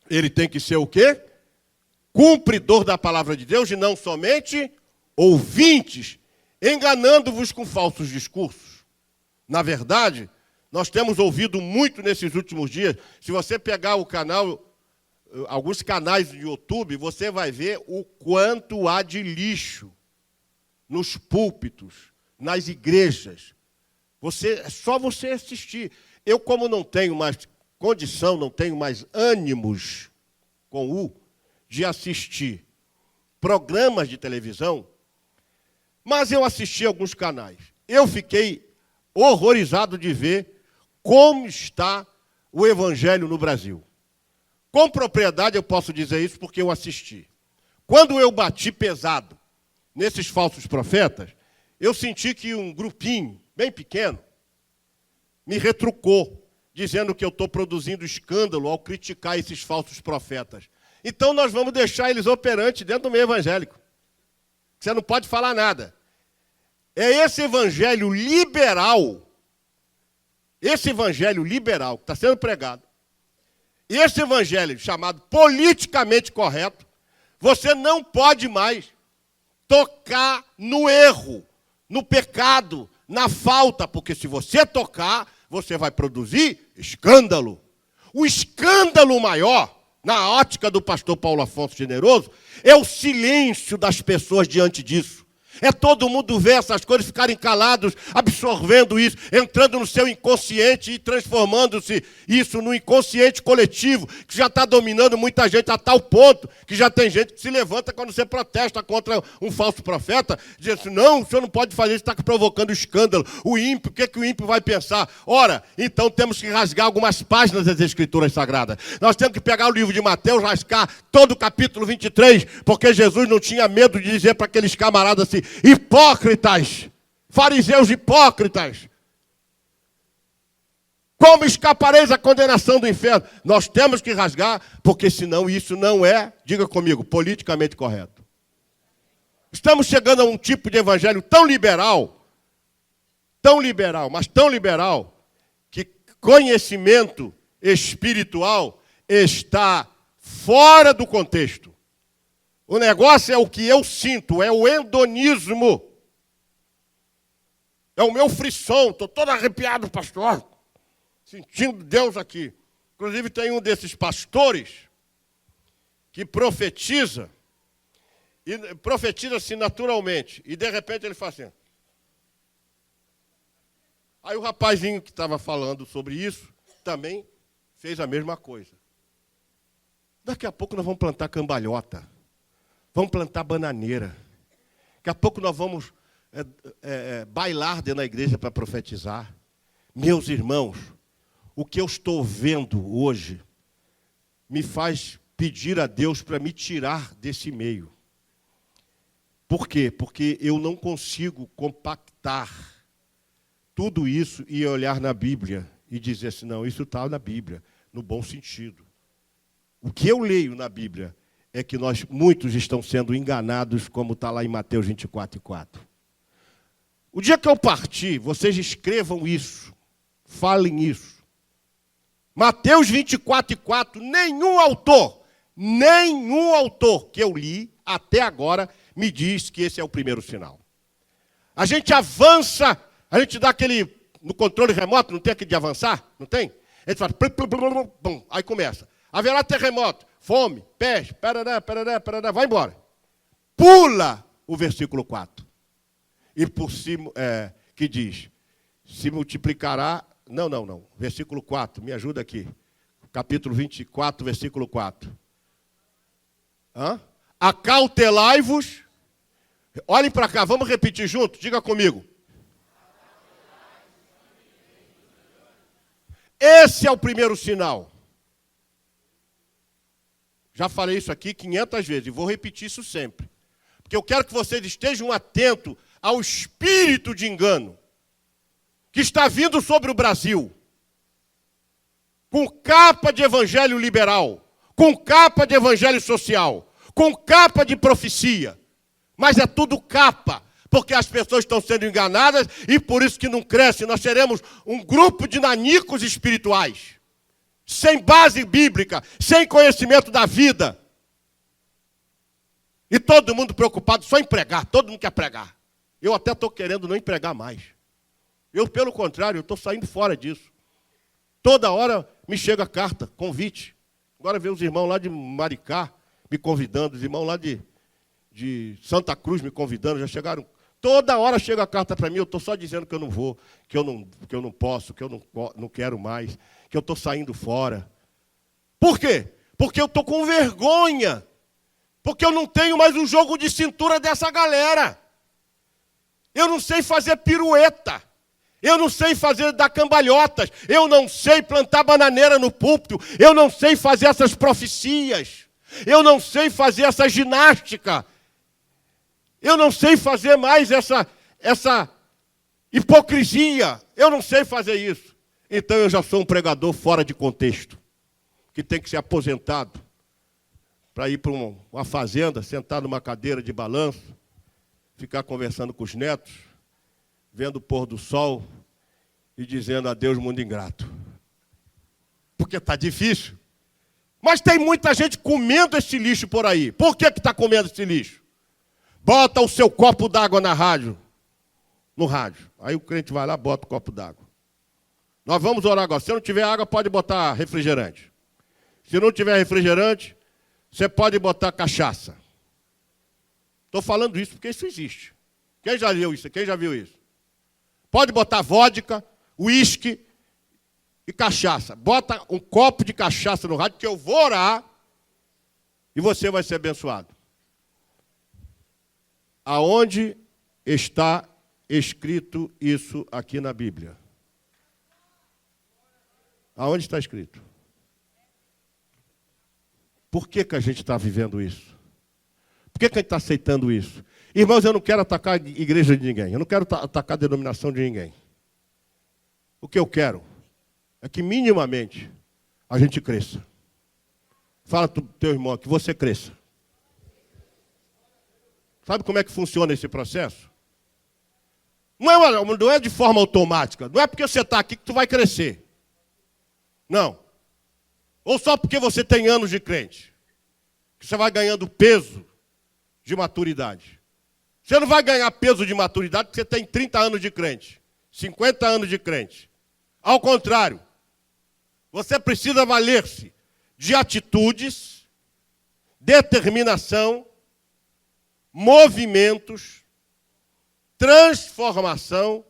Ele tem que ser o quê? Cumpridor da palavra de Deus e não somente ouvintes, enganando-vos com falsos discursos. Na verdade, nós temos ouvido muito nesses últimos dias. Se você pegar o canal, alguns canais de YouTube, você vai ver o quanto há de lixo nos púlpitos, nas igrejas. É só você assistir. Eu, como não tenho mais condição, não tenho mais ânimos de assistir programas de televisão, mas eu assisti alguns canais. Eu fiquei horrorizado de ver como está o evangelho no Brasil. Com propriedade eu posso dizer isso porque eu assisti. Quando eu bati pesado nesses falsos profetas, eu senti que um grupinho bem pequeno me retrucou, dizendo que eu estou produzindo escândalo ao criticar esses falsos profetas. Então nós vamos deixar eles operantes dentro do meio evangélico. Você não pode falar nada. É esse evangelho liberal que está sendo pregado, esse evangelho chamado politicamente correto, você não pode mais tocar no erro, no pecado, na falta, porque se você tocar, você vai produzir escândalo. O escândalo maior, na ótica do pastor Paulo Afonso Generoso, é o silêncio das pessoas diante disso. É todo mundo ver essas coisas, ficarem calados, absorvendo isso, entrando no seu inconsciente e transformando-se isso no inconsciente coletivo, que já está dominando muita gente a tal ponto que já tem gente que se levanta quando você protesta contra um falso profeta, dizendo assim, não, o senhor não pode fazer isso, está provocando escândalo. O ímpio, o que o ímpio vai pensar? Ora, então temos que rasgar algumas páginas das Escrituras Sagradas. Nós temos que pegar o livro de Mateus, rasgar todo o capítulo 23, porque Jesus não tinha medo de dizer para aqueles camaradas assim, hipócritas, fariseus hipócritas, como escapareis da condenação do inferno? Nós temos que rasgar, porque senão isso não é, diga comigo, politicamente correto. Estamos chegando a um tipo de evangelho tão liberal, mas tão liberal, que conhecimento espiritual está fora do contexto. O negócio é o que eu sinto, é o hedonismo. É o meu frisson, estou todo arrepiado, pastor, sentindo Deus aqui. Inclusive tem um desses pastores que profetiza, e profetiza-se naturalmente, e de repente ele faz assim. Aí o rapazinho que estava falando sobre isso também fez a mesma coisa. Daqui a pouco nós vamos plantar cambalhota. Vamos plantar bananeira. Daqui a pouco nós vamos bailar dentro da igreja para profetizar. Meus irmãos, o que eu estou vendo hoje me faz pedir a Deus para me tirar desse meio. Por quê? Porque eu não consigo compactar tudo isso e olhar na Bíblia e dizer assim, não, isso está na Bíblia, no bom sentido. O que eu leio na Bíblia é que muitos estão sendo enganados, como está lá em Mateus 24:4. O dia que eu partir, vocês escrevam isso. falem isso. Mateus 24:4, nenhum autor que eu li até agora me diz que esse é o primeiro sinal. A gente avança, a gente dá aquele, no controle remoto, não tem aquele de avançar? Não tem? A gente faz, aí começa. Haverá terremoto, fome, peste, parará, vai embora. Pula o versículo 4. E por cima, que diz, se multiplicará, não, versículo 4, me ajuda aqui. Capítulo 24, versículo 4. Acautelai-vos, olhem para cá, vamos repetir junto, diga comigo. Esse é o primeiro sinal. Já falei isso aqui 500 vezes e vou repetir isso sempre. Porque eu quero que vocês estejam atentos ao espírito de engano que está vindo sobre o Brasil, com capa de evangelho liberal, com capa de evangelho social, com capa de profecia. Mas é tudo capa, porque as pessoas estão sendo enganadas e por isso que não cresce. Nós seremos um grupo de nanicos espirituais, sem base bíblica, sem conhecimento da vida. E todo mundo preocupado só em pregar, todo mundo quer pregar. Eu até estou querendo não empregar mais. Eu, pelo contrário, estou saindo fora disso. Toda hora me chega carta, convite. Agora vem os irmãos lá de Maricá me convidando, os irmãos lá de Santa Cruz me convidando, já chegaram. Toda hora chega a carta para mim, eu estou só dizendo que eu não vou, que eu não posso, que eu não quero mais, que eu estou saindo fora. Por quê? Porque eu estou com vergonha. Porque eu não tenho mais o jogo de cintura dessa galera. Eu não sei fazer pirueta. Eu não sei dar cambalhotas. Eu não sei plantar bananeira no púlpito. Eu não sei fazer essas profecias. Eu não sei fazer essa ginástica. Eu não sei fazer mais essa hipocrisia. Eu não sei fazer isso. Então eu já sou um pregador fora de contexto, que tem que ser aposentado para ir para uma fazenda, sentar numa cadeira de balanço, ficar conversando com os netos, vendo o pôr do sol e dizendo adeus, mundo ingrato. Porque está difícil. Mas tem muita gente comendo esse lixo por aí. Por que está comendo esse lixo? Bota o seu copo d'água no rádio. Aí o crente vai lá, bota o copo d'água. Nós vamos orar agora. Se não tiver água, pode botar refrigerante. Se não tiver refrigerante, você pode botar cachaça. Estou falando isso porque isso existe. Quem já viu isso? Quem já viu isso? Pode botar vodka, uísque e cachaça. Bota um copo de cachaça no rádio que eu vou orar e você vai ser abençoado. Aonde está escrito isso aqui na Bíblia? Aonde está escrito? Por que a gente está vivendo isso? Por que a gente está aceitando isso? Irmãos, eu não quero atacar a igreja de ninguém. Eu não quero atacar a denominação de ninguém. O que eu quero é que minimamente a gente cresça. Fala para o teu irmão que você cresça. Sabe como é que funciona esse processo? Não é de forma automática. Não é porque você está aqui que tu vai crescer. Não. Ou só porque você tem anos de crente, que você vai ganhando peso de maturidade. Você não vai ganhar peso de maturidade porque você tem 30 anos de crente, 50 anos de crente. Ao contrário, você precisa valer-se de atitudes, determinação, movimentos, transformação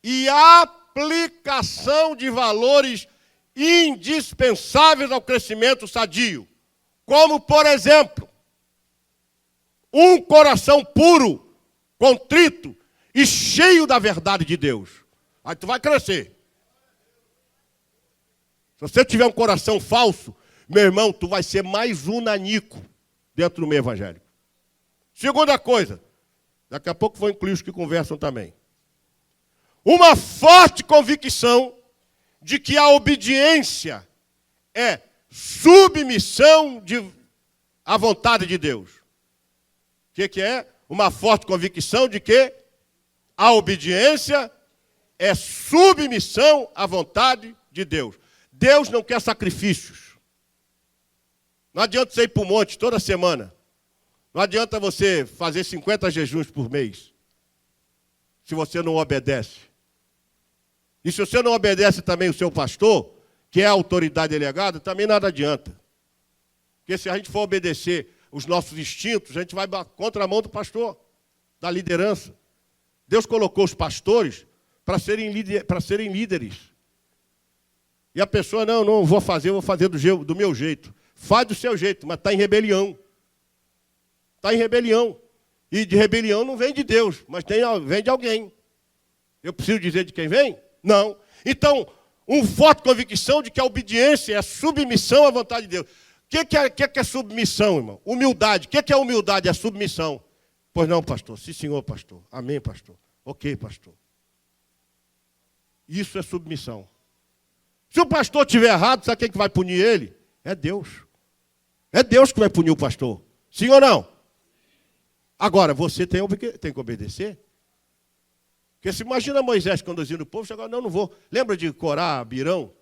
e aplicação de valores indispensáveis ao crescimento sadio. Como, por exemplo, um coração puro, contrito e cheio da verdade de Deus. Aí tu vai crescer. Se você tiver um coração falso, meu irmão, tu vai ser mais um nanico dentro do meio evangélico. Segunda coisa, daqui a pouco vou incluir os que conversam também. Uma forte convicção de que a obediência é submissão à vontade de Deus. O que é? Uma forte convicção de que a obediência é submissão à vontade de Deus. Deus não quer sacrifícios. Não adianta você ir para o monte toda semana. Não adianta você fazer 50 jejuns por mês, se você não obedece. E se você não obedece também o seu pastor, que é a autoridade delegada, também nada adianta. Porque se a gente for obedecer os nossos instintos, a gente vai contra a mão do pastor, da liderança. Deus colocou os pastores para serem líderes. E a pessoa, não vou fazer, vou fazer do meu jeito. Faz do seu jeito, mas está em rebelião. Está em rebelião. E de rebelião não vem de Deus, mas vem de alguém. Eu preciso dizer de quem vem? Não. Então, um forte convicção de que a obediência é a submissão à vontade de Deus. O que é submissão, irmão? Humildade. O que é humildade? É submissão. Pois não, pastor. Sim, senhor, pastor. Amém, pastor. Ok, pastor. Isso é submissão. Se o pastor estiver errado, sabe quem que vai punir ele? É Deus. É Deus que vai punir o pastor. Sim ou não? Agora, você tem que obedecer. Porque se imagina Moisés conduzindo o povo, chegou, não vou. Lembra de Corá, Birão?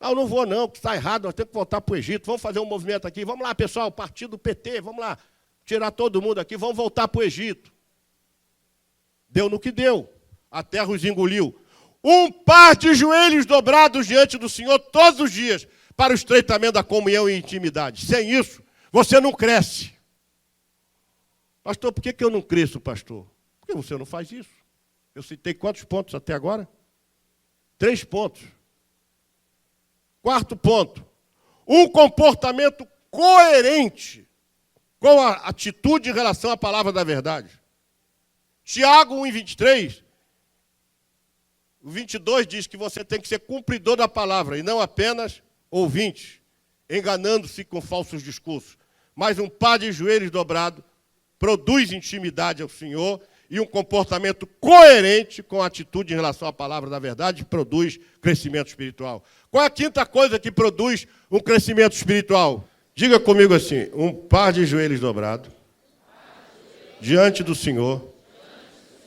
Eu não vou não, porque está errado, nós temos que voltar para o Egito. Vamos fazer um movimento aqui. Vamos lá, pessoal, partido PT, vamos lá. Tirar todo mundo aqui, vamos voltar para o Egito. Deu no que deu. A terra os engoliu. Um par de joelhos dobrados diante do Senhor todos os dias para o estreitamento da comunhão e intimidade. Sem isso, você não cresce. Pastor, por que eu não cresço, pastor? Porque você não faz isso. Eu citei quantos pontos até agora? 3 pontos. 4º ponto. Um comportamento coerente com a atitude em relação à palavra da verdade. Tiago 1:23, o 22 diz que você tem que ser cumpridor da palavra e não apenas ouvinte, enganando-se com falsos discursos. Mas um par de joelhos dobrado produz intimidade ao Senhor e um comportamento coerente com a atitude em relação à palavra da verdade produz crescimento espiritual. Qual é a 5ª coisa que produz um crescimento espiritual? Diga comigo assim, um par de joelhos dobrado diante do Senhor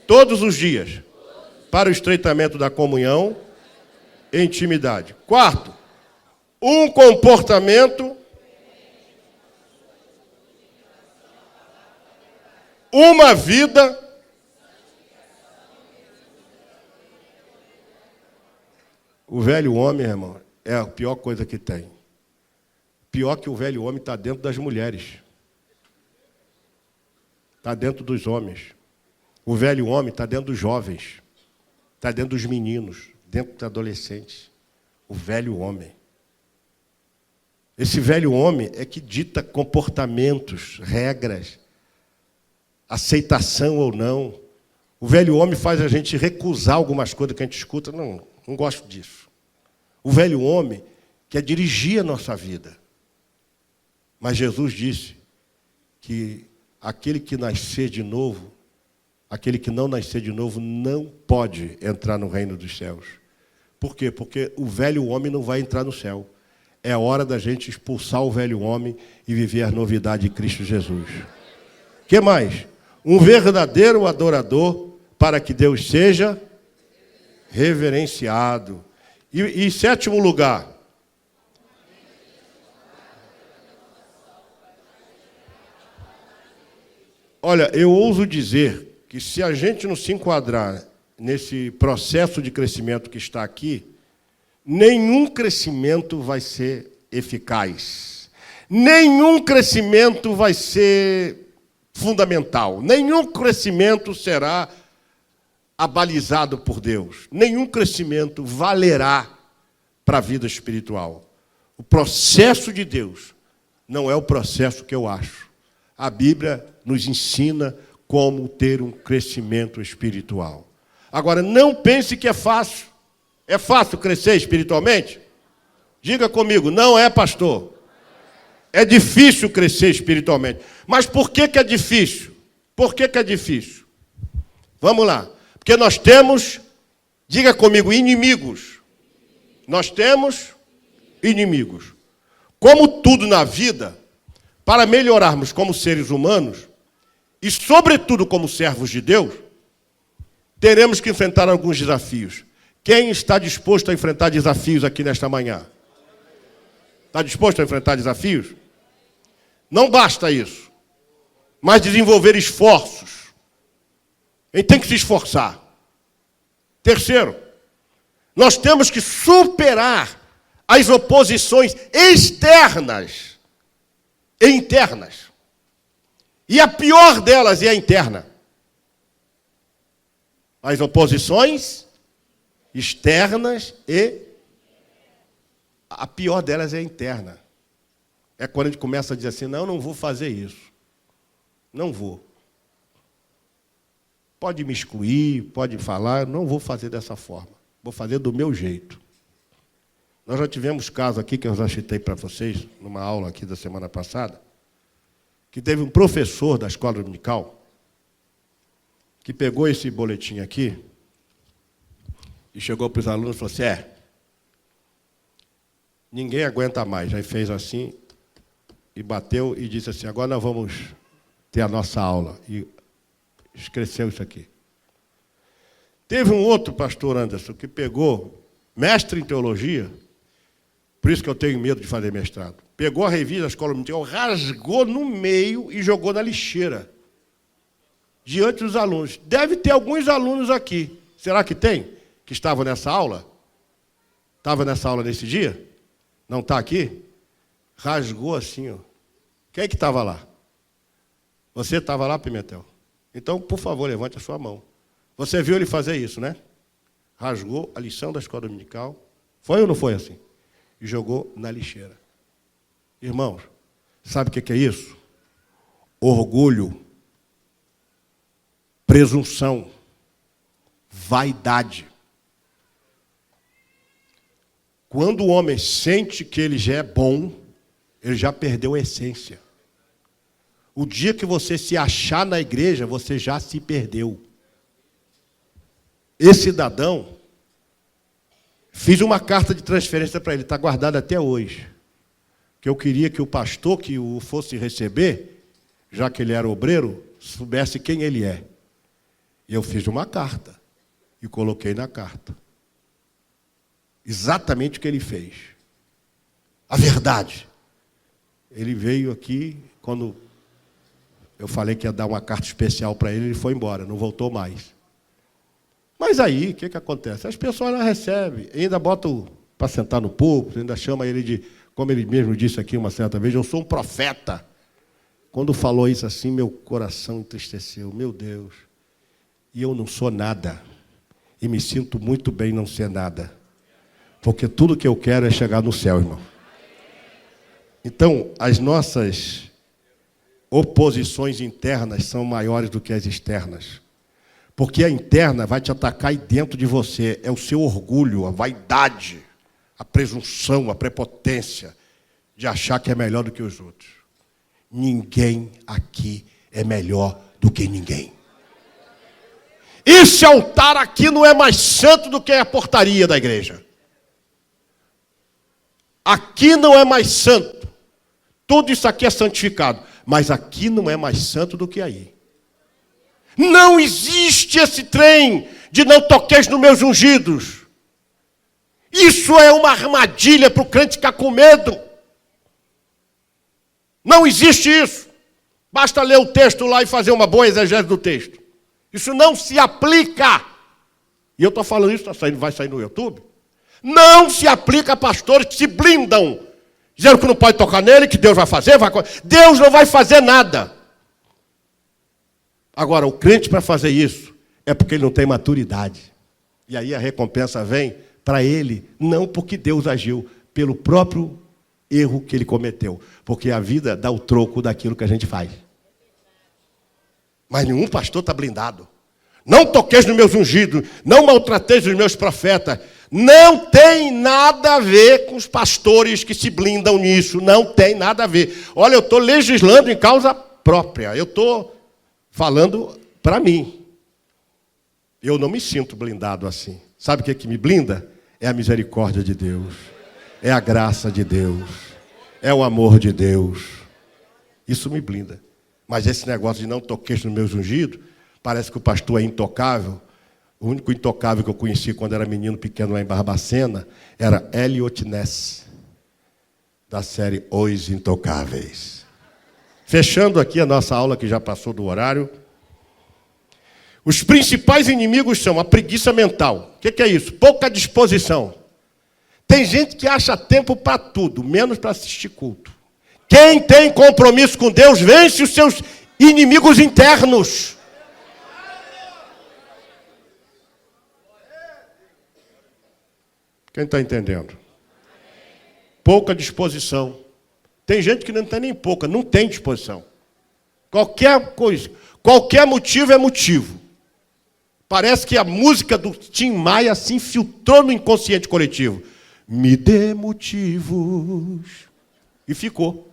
todos os dias para o estreitamento da comunhão e intimidade. 4º, um comportamento, uma vida o velho homem, irmão, é a pior coisa que tem. Pior que o velho homem está dentro das mulheres. Está dentro dos homens. O velho homem está dentro dos jovens. Está dentro dos meninos, dentro dos adolescentes. O velho homem. Esse velho homem é que dita comportamentos, regras, aceitação ou não. O velho homem faz a gente recusar algumas coisas que a gente escuta. Não gosto disso. O velho homem quer dirigir a nossa vida. Mas Jesus disse que aquele que nascer de novo, aquele que não nascer de novo, não pode entrar no reino dos céus. Por quê? Porque o velho homem não vai entrar no céu. É hora da gente expulsar o velho homem e viver a novidade de Cristo Jesus. O que mais? Um verdadeiro adorador para que Deus seja reverenciado. E 7º lugar. Olha, eu ouso dizer que se a gente não se enquadrar nesse processo de crescimento que está aqui, nenhum crescimento vai ser eficaz. Nenhum crescimento vai ser fundamental. Nenhum crescimento será abalizado por Deus. Nenhum crescimento valerá para a vida espiritual. O processo de Deus não é o processo que eu acho. A Bíblia nos ensina como ter um crescimento espiritual. Agora, não pense que é fácil. É fácil crescer espiritualmente? Diga comigo, não é, pastor. É difícil crescer espiritualmente. Mas por que é difícil? Por que é difícil? Vamos lá. Porque nós temos, diga comigo, inimigos. Nós temos inimigos. Como tudo na vida, para melhorarmos como seres humanos, e sobretudo como servos de Deus, teremos que enfrentar alguns desafios. Quem está disposto a enfrentar desafios aqui nesta manhã? Está disposto a enfrentar desafios? Não basta isso, mas desenvolver esforços. A gente tem que se esforçar. Terceiro, nós temos que superar as oposições externas e internas. E a pior delas é a interna. As oposições externas e a pior delas é a interna. É quando a gente começa a dizer assim, não vou fazer isso. Não vou. Pode me excluir, pode falar, não vou fazer dessa forma. Vou fazer do meu jeito. Nós já tivemos caso aqui, que eu já citei para vocês, numa aula aqui da semana passada, que teve um professor da escola dominical que pegou esse boletim aqui e chegou para os alunos e falou assim, ninguém aguenta mais. Aí fez assim e bateu e disse assim, agora nós vamos ter a nossa aula. E escreveu isso aqui. Teve um outro pastor Anderson que pegou, mestre em teologia, por isso que eu tenho medo de fazer mestrado, pegou a revista da escola dominical, rasgou no meio e jogou na lixeira, diante dos alunos. Deve ter alguns alunos aqui. Será que tem? Que estavam nessa aula? Estava nessa aula nesse dia? Não está aqui? Rasgou assim, ó. Quem é que estava lá? Você estava lá, Pimentel? Então, por favor, levante a sua mão. Você viu ele fazer isso, né? Rasgou a lição da escola dominical. Foi ou não foi assim? E jogou na lixeira. Irmãos, sabe o que é isso? Orgulho, presunção, vaidade. Quando o homem sente que ele já é bom, ele já perdeu a essência. O dia que você se achar na igreja, você já se perdeu. Esse cidadão, fiz uma carta de transferência para ele, está guardada até hoje. Que eu queria que o pastor que o fosse receber, já que ele era obreiro, soubesse quem ele é. E eu fiz uma carta e coloquei na carta. Exatamente o que ele fez. A verdade. Ele veio aqui, quando eu falei que ia dar uma carta especial para ele, ele foi embora, não voltou mais. Mas aí, o que acontece? As pessoas não recebem, ainda botam para sentar no púlpito, ainda chama ele de, como ele mesmo disse aqui uma certa vez, eu sou um profeta. Quando falou isso assim, meu coração entristeceu, meu Deus. E eu não sou nada. E me sinto muito bem não ser nada. Porque tudo que eu quero é chegar no céu, irmão. Então, as nossas oposições internas são maiores do que as externas. Porque a interna vai te atacar aí dentro de você. É o seu orgulho, a vaidade, a presunção, a prepotência de achar que é melhor do que os outros. Ninguém aqui é melhor do que ninguém. Esse altar aqui não é mais santo do que a portaria da igreja. Aqui não é mais santo. Tudo isso aqui é santificado. Mas aqui não é mais santo do que aí. Não existe esse trem de não toqueis nos meus ungidos. Isso é uma armadilha para o crente ficar com medo. Não existe isso. Basta ler o texto lá e fazer uma boa exegese do texto. Isso não se aplica. E eu estou falando isso, vai sair no YouTube. Não se aplica a pastores que se blindam, dizendo que não pode tocar nele, que Deus vai fazer. Deus não vai fazer nada. Agora, o crente para fazer isso é porque ele não tem maturidade. E aí a recompensa vem para ele, não porque Deus agiu, pelo próprio erro que ele cometeu. Porque a vida dá o troco daquilo que a gente faz. Mas nenhum pastor está blindado. Não toqueis nos meus ungidos, não maltrateis os meus profetas. Não tem nada a ver com os pastores que se blindam nisso. Não tem nada a ver. Olha, eu estou legislando em causa própria. Eu estou falando para mim. Eu não me sinto blindado assim. Sabe o que me blinda? É a misericórdia de Deus. É a graça de Deus. É o amor de Deus. Isso me blinda. Mas esse negócio de não toqueis nos meus ungidos, parece que o pastor é intocável. O único intocável que eu conheci quando era menino pequeno lá em Barbacena era Elliot Ness, da série Os Intocáveis. Fechando aqui a nossa aula, que já passou do horário. Os principais inimigos são a preguiça mental. O que é isso? Pouca disposição. Tem gente que acha tempo para tudo, menos para assistir culto. Quem tem compromisso com Deus vence os seus inimigos internos. Quem está entendendo? Pouca disposição. Tem gente que não tem nem pouca, não tem disposição. Qualquer coisa, qualquer motivo é motivo. Parece que a música do Tim Maia se infiltrou no inconsciente coletivo. Me dê motivos. E ficou.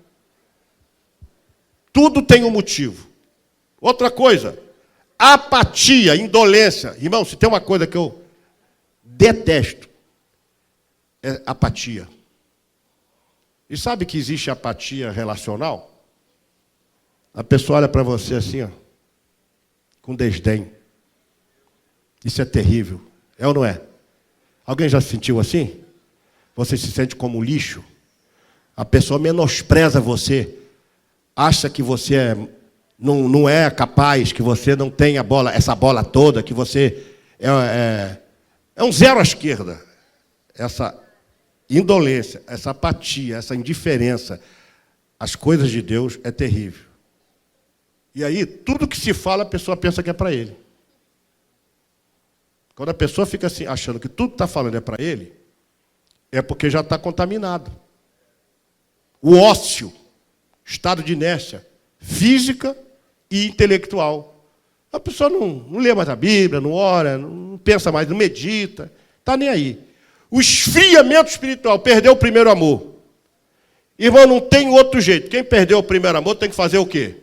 Tudo tem um motivo. Outra coisa, apatia, indolência. Irmão, se tem uma coisa que eu detesto, é apatia. E sabe que existe apatia relacional? A pessoa olha para você assim, ó, com desdém. Isso é terrível. É ou não é? Alguém já se sentiu assim? Você se sente como lixo? A pessoa menospreza você, acha que você não é capaz, que você não tem essa bola toda, que você é um zero à esquerda. Essa indolência, essa apatia, essa indiferença às coisas de Deus é terrível. E aí, tudo que se fala, a pessoa pensa que é para ele. Quando a pessoa fica assim, achando que tudo que está falando é para ele, é porque já está contaminado. O ócio, estado de inércia, física e intelectual. A pessoa não lê mais a Bíblia, não ora, não pensa mais, não medita, está nem aí. O esfriamento espiritual, perdeu o primeiro amor. Irmão, não tem outro jeito. Quem perdeu o primeiro amor tem que fazer o quê?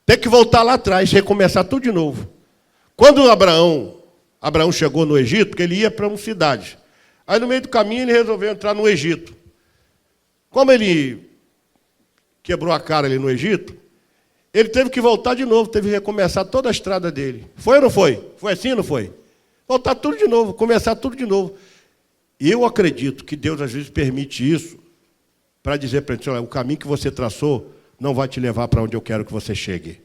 Tem que voltar lá atrás, recomeçar tudo de novo. Quando Abraão chegou no Egito, porque ele ia para uma cidade. Aí no meio do caminho ele resolveu entrar no Egito. Como ele quebrou a cara ali no Egito, ele teve que voltar de novo, teve que recomeçar toda a estrada dele. Foi ou não foi? Foi assim ou não foi? Voltar tudo de novo, começar tudo de novo. E eu acredito que Deus às vezes permite isso para dizer para ele, olha, o caminho que você traçou não vai te levar para onde eu quero que você chegue.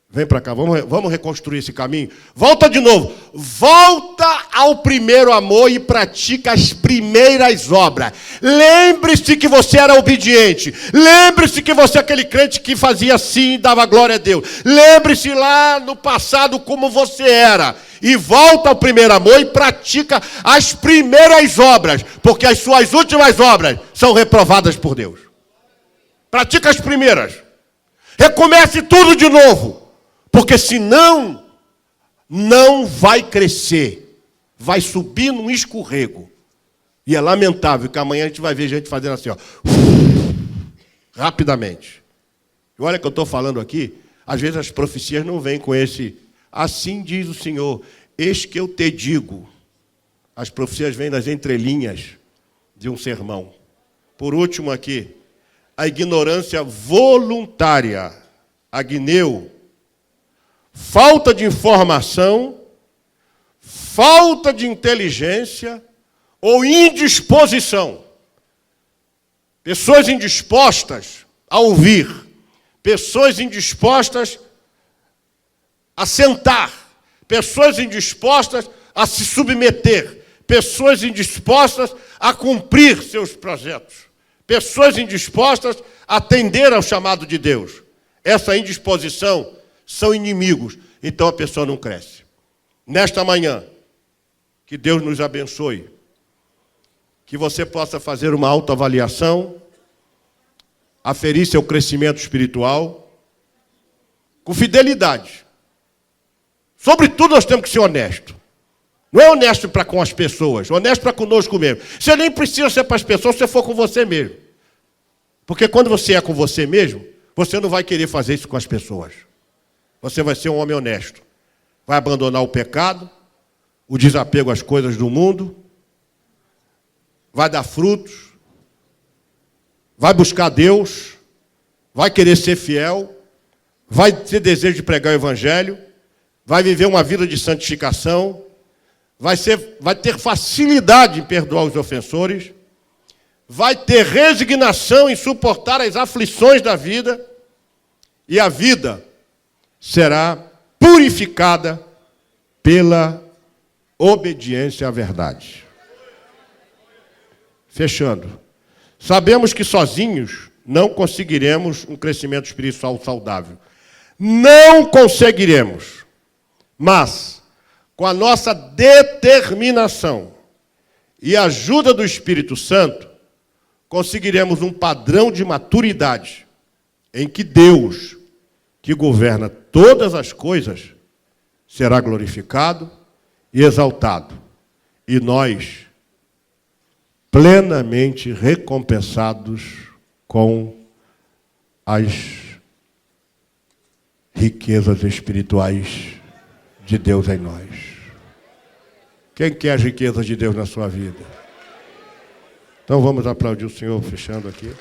Vem para cá, vamos reconstruir esse caminho. Volta de novo. Volta ao primeiro amor e pratica as primeiras obras. Lembre-se que você era obediente. Lembre-se que você é aquele crente que fazia assim e dava glória a Deus. Lembre-se lá no passado como você era. E volta ao primeiro amor e pratica as primeiras obras. Porque as suas últimas obras são reprovadas por Deus. Pratica as primeiras. Recomece tudo de novo. Porque senão, não vai crescer. Vai subir num escorrego. E é lamentável que amanhã a gente vai ver gente fazendo assim, ó, rapidamente. E olha que eu estou falando aqui, às vezes as profecias não vêm com esse, assim diz o Senhor, eis que eu te digo. As profecias vêm das entrelinhas de um sermão. Por último aqui, a ignorância voluntária, agneu, falta de informação, falta de inteligência ou indisposição. Pessoas indispostas a ouvir, pessoas indispostas a sentar, pessoas indispostas a se submeter, pessoas indispostas a cumprir seus projetos, pessoas indispostas a atender ao chamado de Deus. Essa indisposição são inimigos, então a pessoa não cresce. Nesta manhã, que Deus nos abençoe, que você possa fazer uma autoavaliação, aferir seu crescimento espiritual, com fidelidade. Sobretudo, nós temos que ser honestos. Não é honesto para com as pessoas, honesto para conosco mesmo. Você nem precisa ser para as pessoas se você for com você mesmo. Porque quando você é com você mesmo, você não vai querer fazer isso com as pessoas. Você vai ser um homem honesto. Vai abandonar o pecado, o desapego às coisas do mundo, vai dar frutos, vai buscar Deus, vai querer ser fiel, vai ter desejo de pregar o Evangelho, vai viver uma vida de santificação, vai ter facilidade em perdoar os ofensores, vai ter resignação em suportar as aflições da vida, e a vida será purificada pela obediência à verdade. Fechando. Sabemos que sozinhos não conseguiremos um crescimento espiritual saudável. Não conseguiremos. Mas, com a nossa determinação e a ajuda do Espírito Santo, conseguiremos um padrão de maturidade em que Deus, que governa todas as coisas, será glorificado e exaltado. E nós, plenamente recompensados com as riquezas espirituais de Deus em nós. Quem quer as riquezas de Deus na sua vida? Então vamos aplaudir o Senhor, fechando aqui.